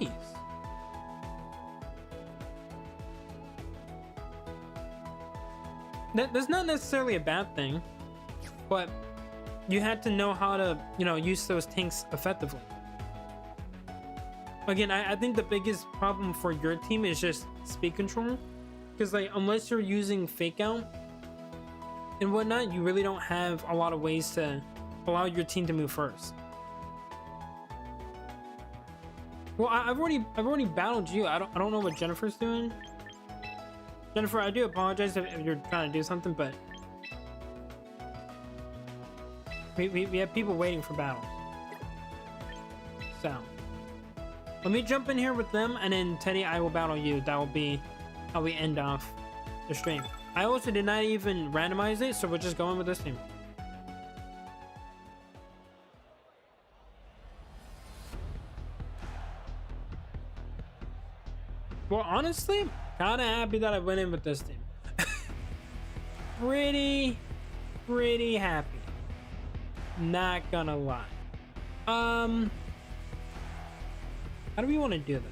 That's not necessarily a bad thing, but you had to know how to, use those tanks effectively. Again, I think the biggest problem for your team is just speed control, because unless you're using fake out and whatnot, you really don't have a lot of ways to allow your team to move first. Well, I've already battled you. I don't know what Jennifer's doing. Jennifer, I do apologize if you're trying to do something, but we have people waiting for battles. So let me jump in here with them, and then Teddy, I will battle you. That will be how we end off the stream. I also did not even randomize it, so we're just going with this team. Well, honestly, kind of happy that I went in with this team. pretty happy. Not gonna lie. How do we want to do this?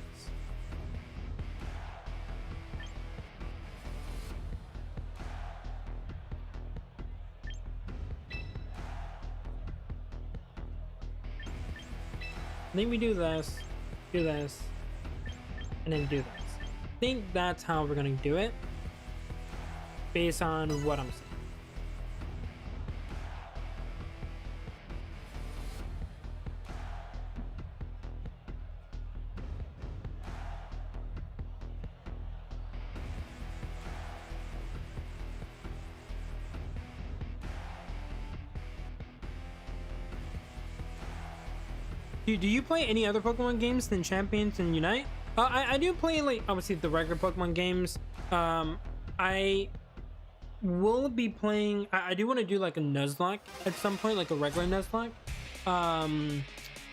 I think we do this, and then do this. I think that's how we're gonna do it, based on what I'm seeing. Do you play any other Pokemon games than Champions and Unite? I do play, like, obviously the regular Pokemon games. I will be playing. I do want to do like a Nuzlocke at some point, like a regular Nuzlocke.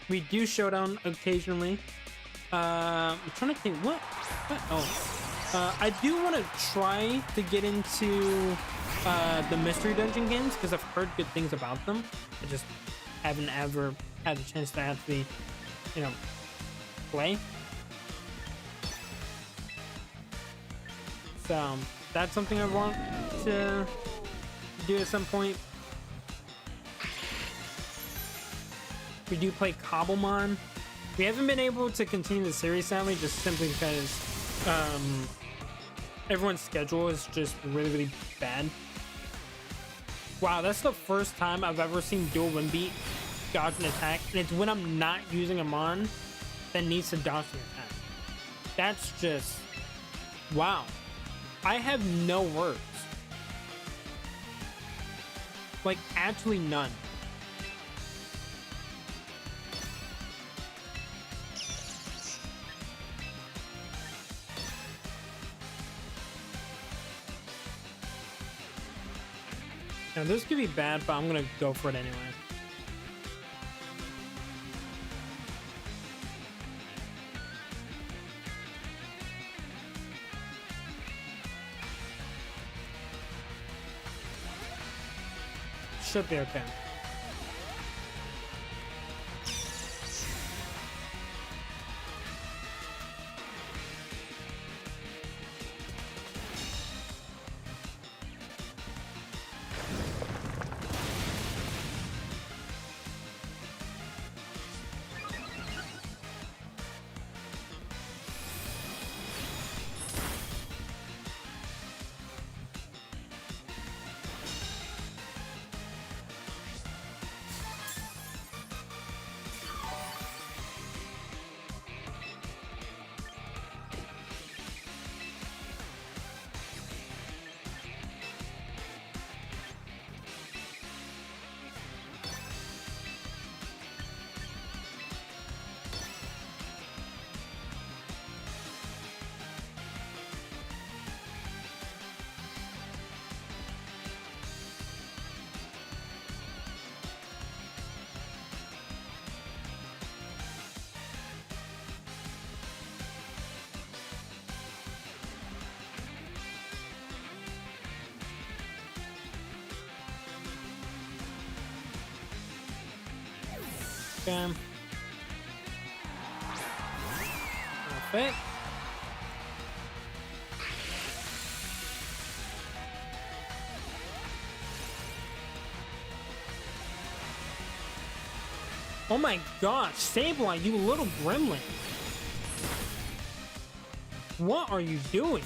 We do Showdown occasionally. I'm trying to think what? Oh, I do want to try to get into the mystery dungeon games because I've heard good things about them. I just haven't ever had the chance to actually, you know, play. So that's something I want to do at some point. We do play Cobblemon. We haven't been able to continue the series, sadly, just simply because everyone's schedule is just really bad. Wow, that's the first time I've ever seen dual Wimby dodge an attack, and it's when I'm not using a Mon that needs to dodge an attack. That's just wow. I have no words. Like, actually none. Now, this could be bad, but I'm gonna go for it anyway. Should be okay. Okay. Perfect. Oh my gosh, Sableye, you little gremlin. What are you doing?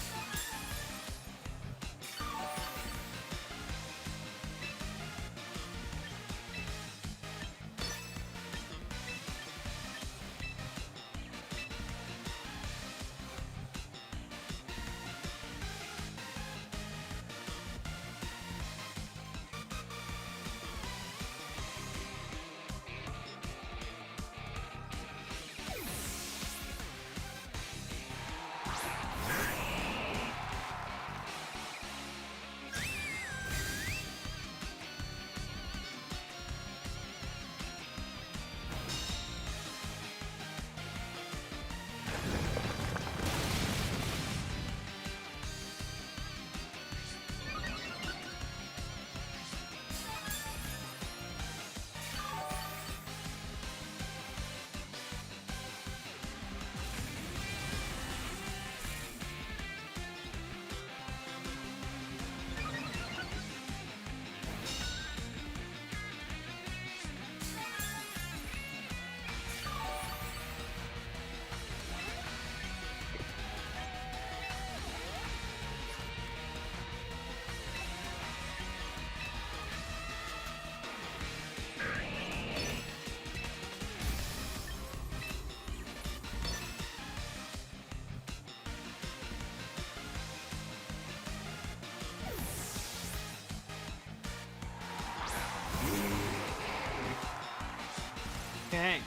Okay.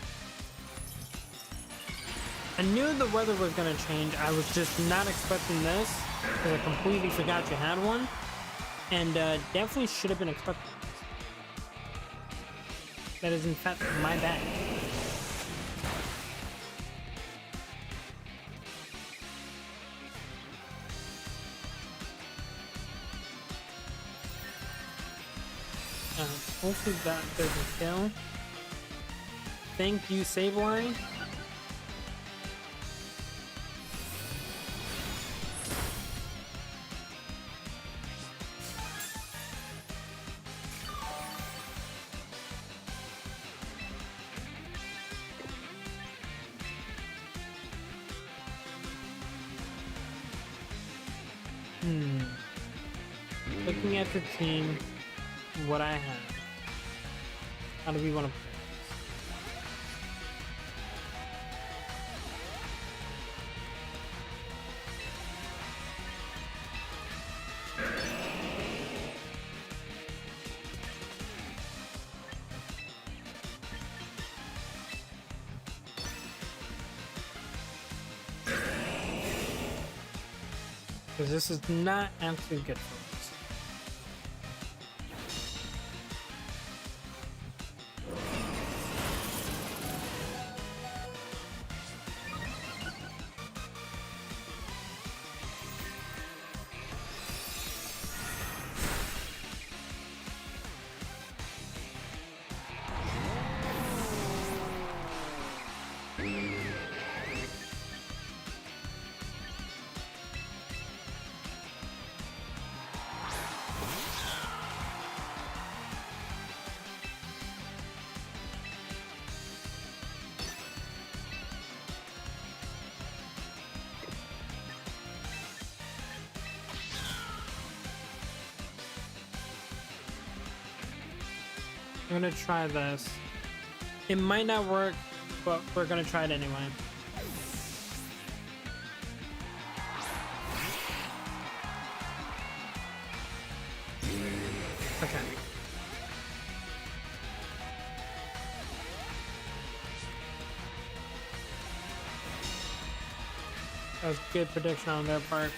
I knew the weather was gonna change. I was just not expecting this because I completely forgot you had one. and definitely should have been expected. That is in fact my bad. Hopefully that doesn't kill. Thank you, save line. Looking at the team, what I have. How do we want to play this? Because this is not actually good for us. I'm gonna try this. It might not work, but we're gonna try it anyway. Okay. That was good prediction on their part.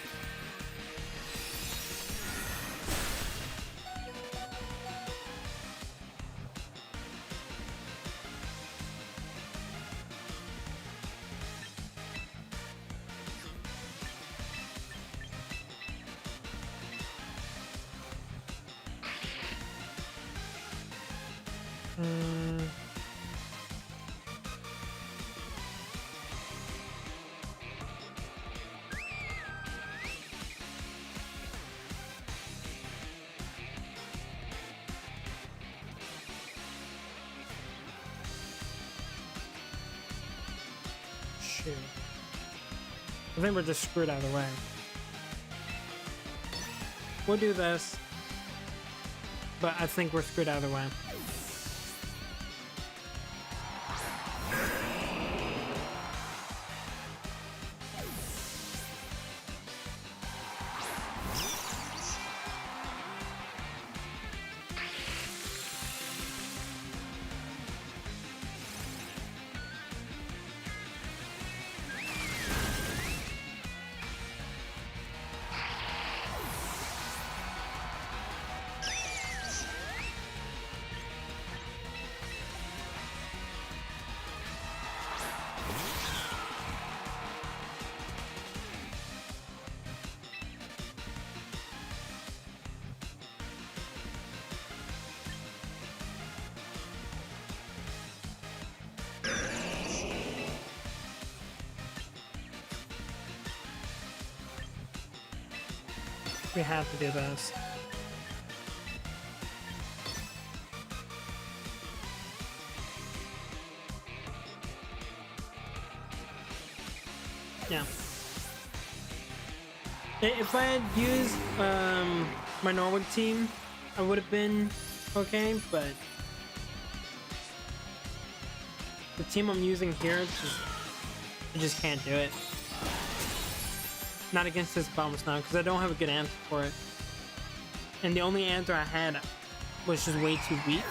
Shoot. I think we're just screwed either way. We'll do this, but I think we're screwed either way. We have to do this. Yeah. If I had used my Norwood team, I would have been okay, but the team I'm using here, I just can't do it. Not against this bomb snow, because I don't have a good answer for it. And the only answer I had was just way too weak.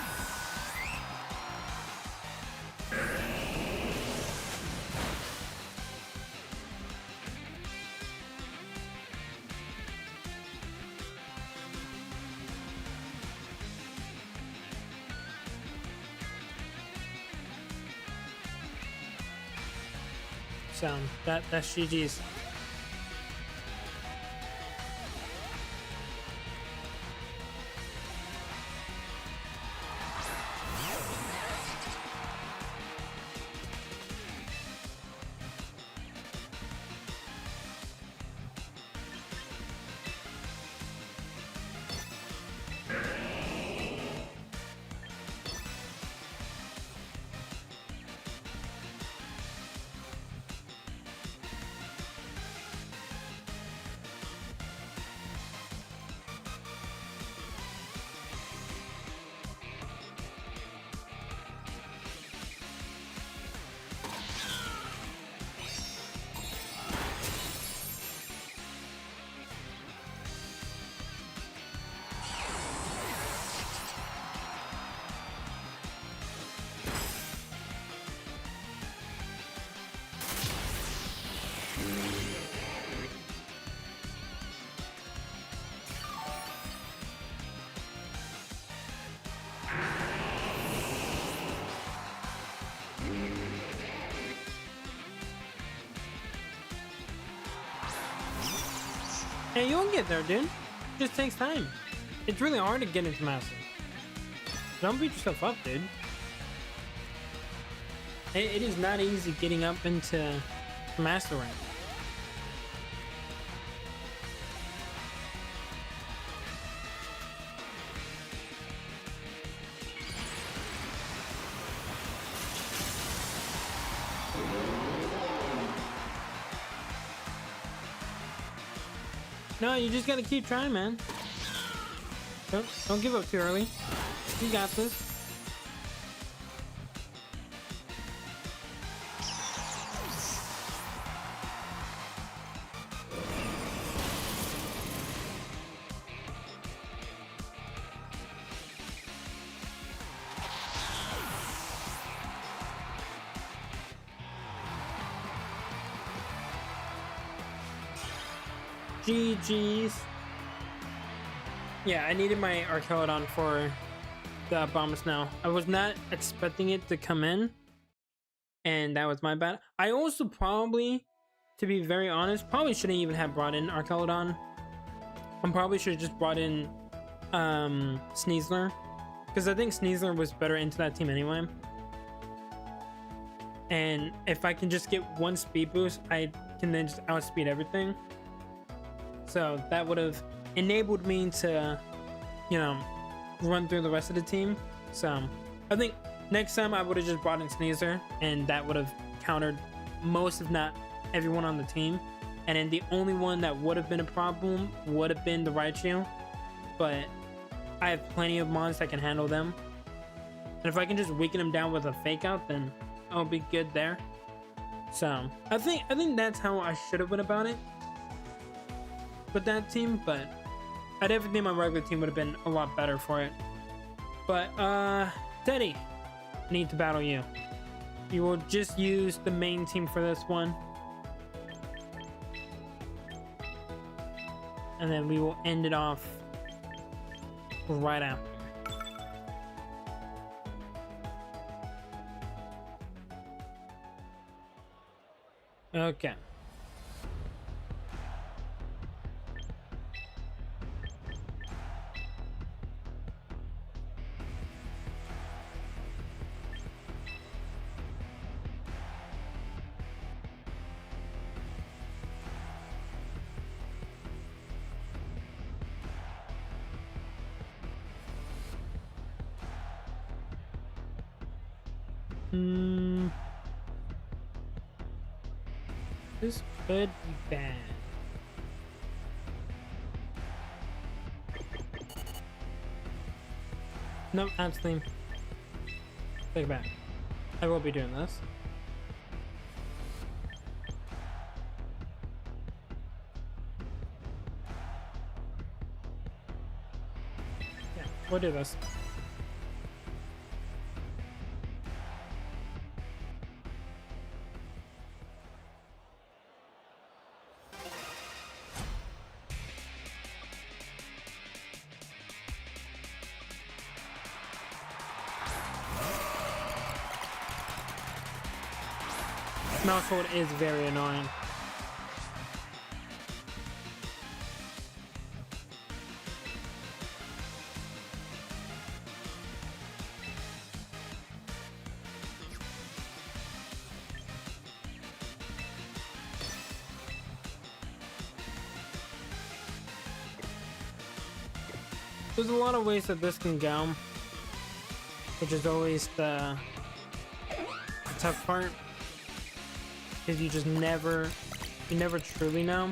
So that's GG's. Hey, you'll get there, dude. It just takes time. It's really hard to get into Master. Don't beat yourself up, dude. It is not easy getting up into Master rank. No, you just gotta keep trying, man. Don't give up too early. You got this. GG's. Yeah, I needed my Archelodon for the bombs now. I was not expecting it to come in, and that was my bad. I also probably, to be very honest, probably shouldn't even have brought in Archelodon. I probably should have just brought in Sneasler, because I think Sneasler was better into that team anyway. And if I can just get one speed boost, I can then just outspeed everything. So that would have enabled me to, you know, run through the rest of the team. So I think next time I would have just brought in Sneasler, and that would have countered most, if not everyone on the team. And then the only one that would have been a problem would have been the Raichu. But I have plenty of mons that can handle them. And if I can just weaken them down with a fake out, then I'll be good there. So I think that's how I should have went about it with that team, but I definitely think my regular team would have been a lot better for it. But Teddy, I need to battle you. You will just use the main team for this one, and then we will end it off right after. Okay. This could be bad. No, actually, take it back. I will be doing this. Yeah, we'll do this. Mouse hold is very annoying. There's a lot of ways that this can go, which is always the tough part, because you never truly know.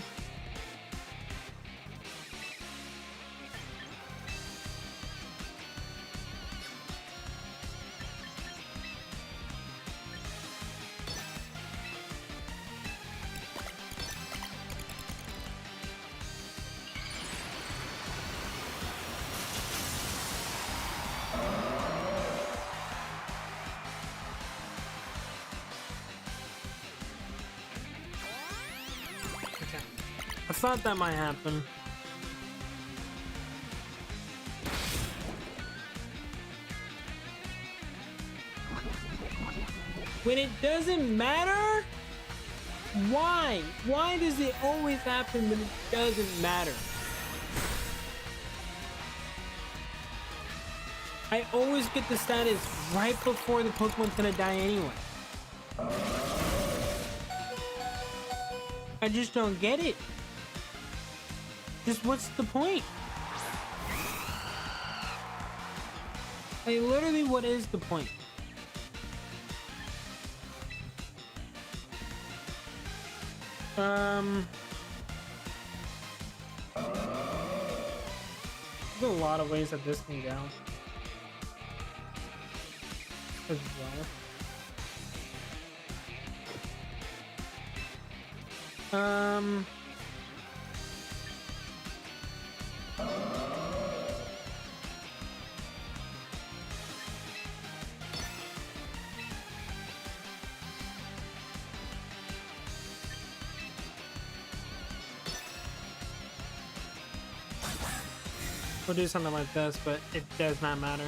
I thought that might happen. When it doesn't matter? Why? Why does it always happen when it doesn't matter? I always get the status right before the Pokemon's gonna die anyway. I just don't get it. Just what's the point? Like, literally, what is the point? There's a lot of ways that this can go as well. We'll do something like this, but it does not matter.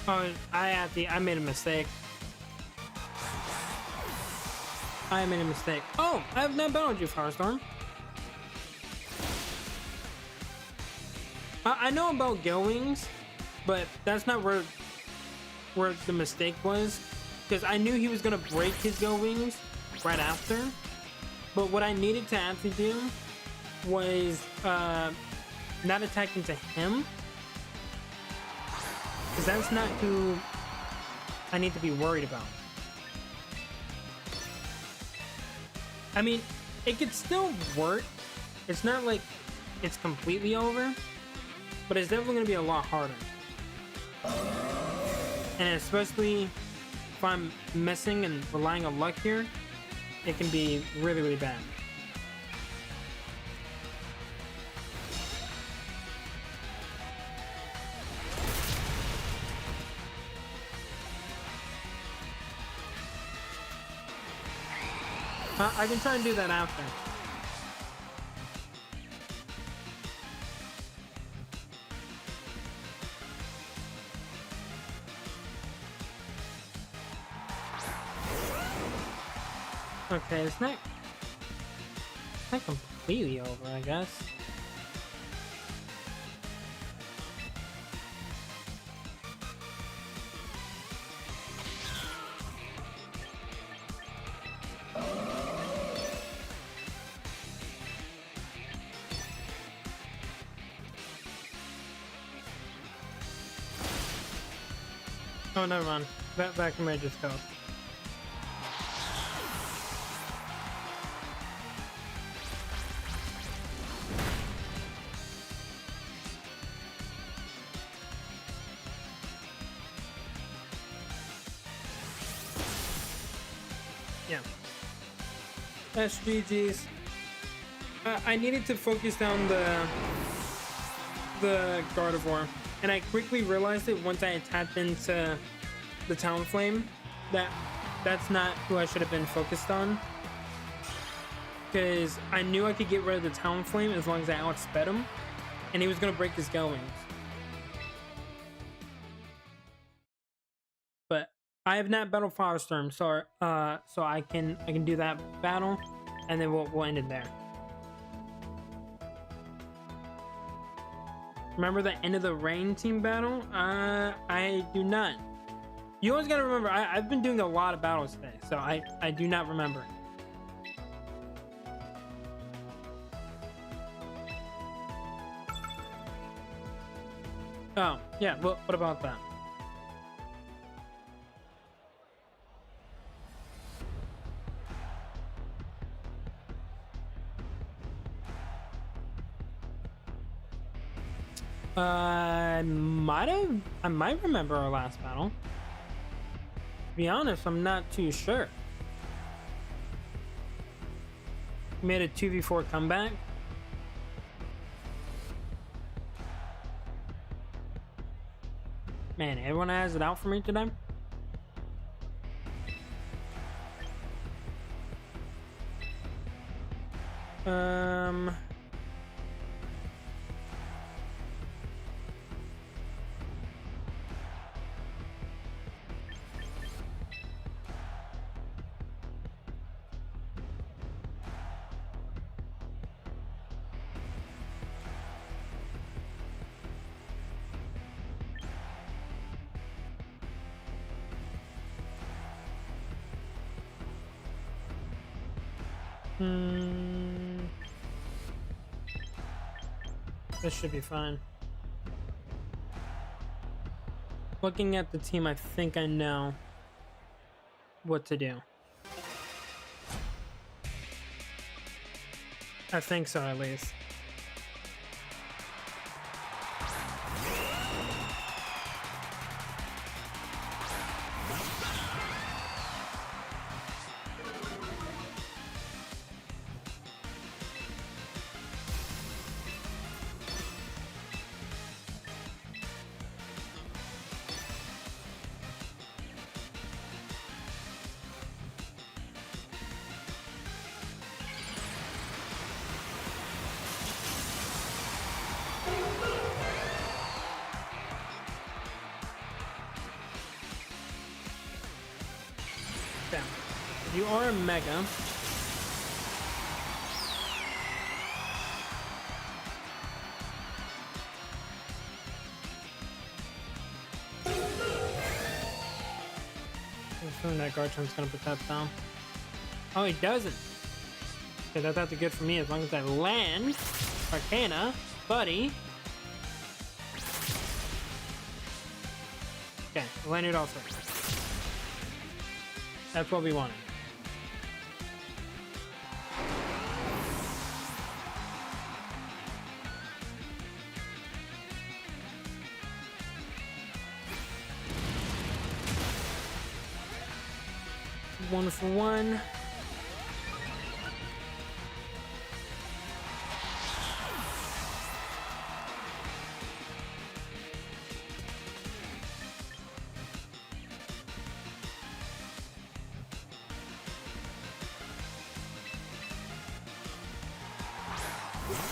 Oh, I made a mistake. I made a mistake. Oh, I have not battled you, Firestorm. I know about Go Wings, but that's not where the mistake was. Because I knew he was gonna break his Go Wings right after. But what I needed to actually do was not attack into him. Because that's not who I need to be worried about. I mean, it could still work. It's not like it's completely over, but it's definitely going to be a lot harder. And especially if I'm missing and relying on luck here, it can be really, really bad. I can try and do that after. Okay, it's not completely over, I guess. Oh, never mind. That can just go. Yeah. That's GG's. I needed to focus down the Gardevoir, and I quickly realized it once I tapped into the Talonflame that that's not who I should have been focused on, because I knew I could get rid of the Talonflame as long as I outsped him, and he was gonna break his Gale Wings. But I have not battled Firestorm, so I can do that battle, and then we'll end it there. Remember the end of the Rain team battle? I do not. You always gotta remember, I've been doing a lot of battles today, so I do not remember. Oh, yeah, what about that? I might remember our last battle. To be honest, I'm not too sure. We made a 2v4 comeback. Man, everyone has it out for me today. This should be fine. Looking at the team, I think I know what to do. I think so, at least. You are a Mega. I'm assuming that Garchomp's gonna put that down. Oh, he doesn't. Okay, that's good for me as long as I land. Arcana, buddy. Okay, landed all three. That's what we wanted. One for one.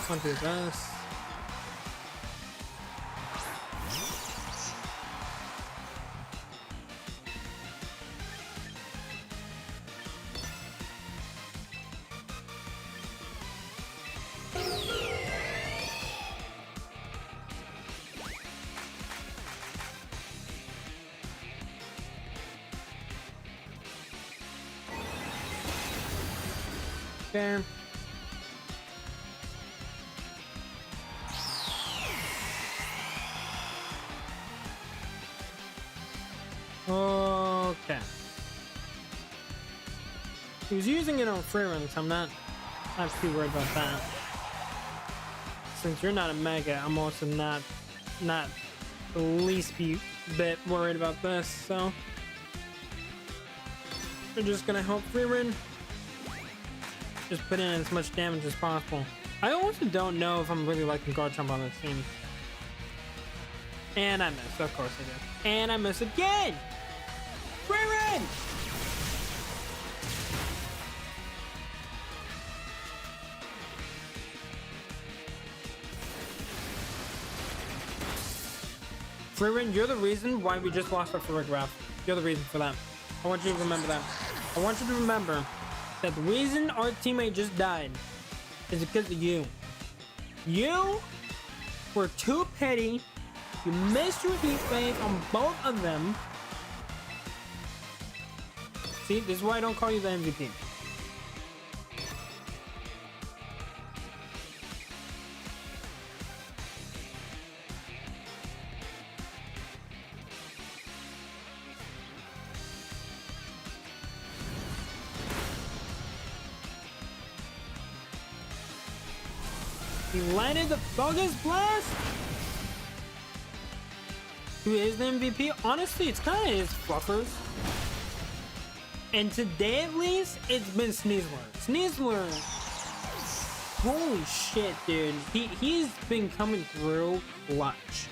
One to this. Okay. Oh. Okay. He was using it on free run, so I'm not too worried about that. Since you're not a mega, I'm also not the least bit worried about this, so we're just gonna help free run. Just put in as much damage as possible. I also don't know if I'm really liking Garchomp on this team. And I missed, of course I did. And I missed again! Free run! Fririn, you're the reason why we just lost our Farigiraf. You're the reason for that. I want you to remember that. I want you to remember that the reason our teammate just died is because of you. You were too petty. You missed your heat wave on both of them. See, this is why I don't call you the MVP. He landed the Bogus Blast? Who is the MVP? Honestly, it's kind of his Fluffers. And today, at least, it's been Sneasler. Sneasler, holy shit, dude. He's been coming through clutch.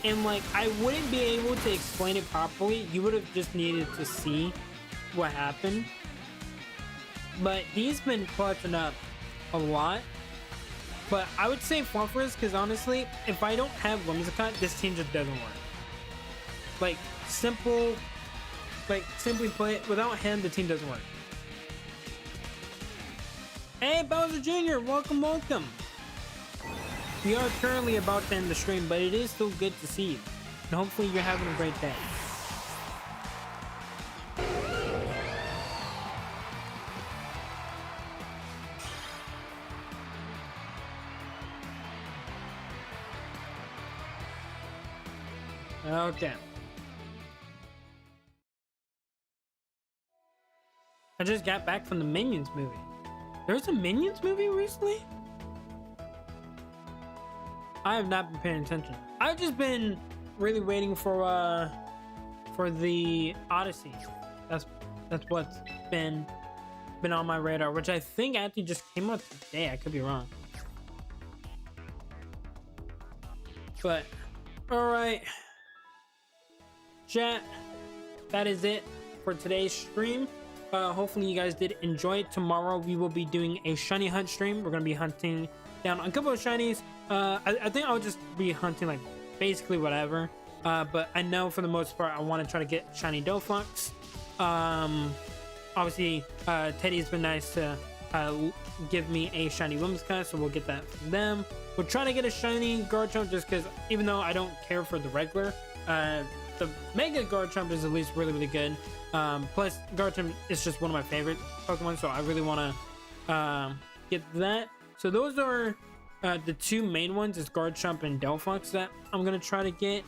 And, like, I wouldn't be able to explain it properly. You would have just needed to see what happened. But he's been clutching up a lot. But I would say Fluffers, because honestly, if I don't have Whimsicott, this team just doesn't work. Like, simply put, without him, the team doesn't work. Hey, Bowser Jr., welcome, welcome. We are currently about to end the stream, but it is still good to see you. And hopefully you're having a great day. Okay. I just got back from the Minions movie. There's a Minions movie recently? I have not been paying attention. I've just been really waiting for the Odyssey. That's what's been on my radar, which I think actually just came out today. I could be wrong. But all right. Chat, that is it for today's stream. Hopefully you guys did enjoy it. Tomorrow we will be doing a shiny hunt stream. We're gonna be hunting down a couple of shinies. I think I'll just be hunting like basically whatever. But I know for the most part I want to try to get shiny Dolphux. Obviously Teddy's been nice to give me a shiny Whimsicott, so we'll get that from them. We're trying to get a shiny Garchomp just because even though I don't care for the regular, the Mega Garchomp is at least really good. Plus Garchomp is just one of my favorite Pokemon, so I really want to get that. So those are the two main ones, is Garchomp and Delphox, that I'm gonna try to get.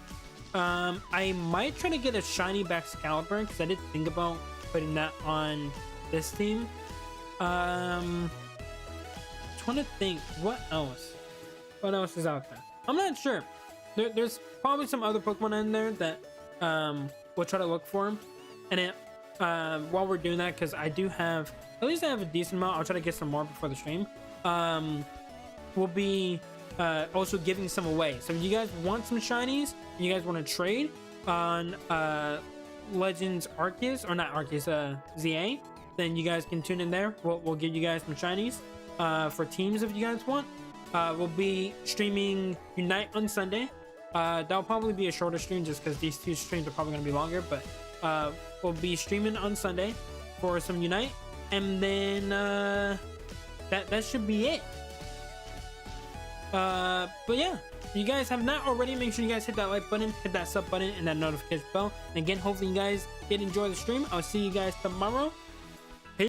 I might try to get a shiny Baxcalibur because I did think about putting that on this team. Trying to think what else is out there. I'm not sure. There's probably some other Pokemon in there that we'll try to look for. And it, while we're doing that, because I do have, at least I have a decent amount, I'll try to get some more before the stream. We'll be also giving some away. So if you guys want some shinies, and you guys want to trade on Legends Arceus, or not Arceus, ZA, then you guys can tune in there. We'll give you guys some shinies for teams if you guys want. We'll be streaming Unite on Sunday. That'll probably be a shorter stream just because these two streams are probably going to be longer, but we'll be streaming on Sunday for some Unite, and then that should be it. But yeah, if you guys have not already, make sure you guys hit that like button, hit that sub button, and that notification bell. And again, hopefully you guys did enjoy the stream. I'll see you guys tomorrow.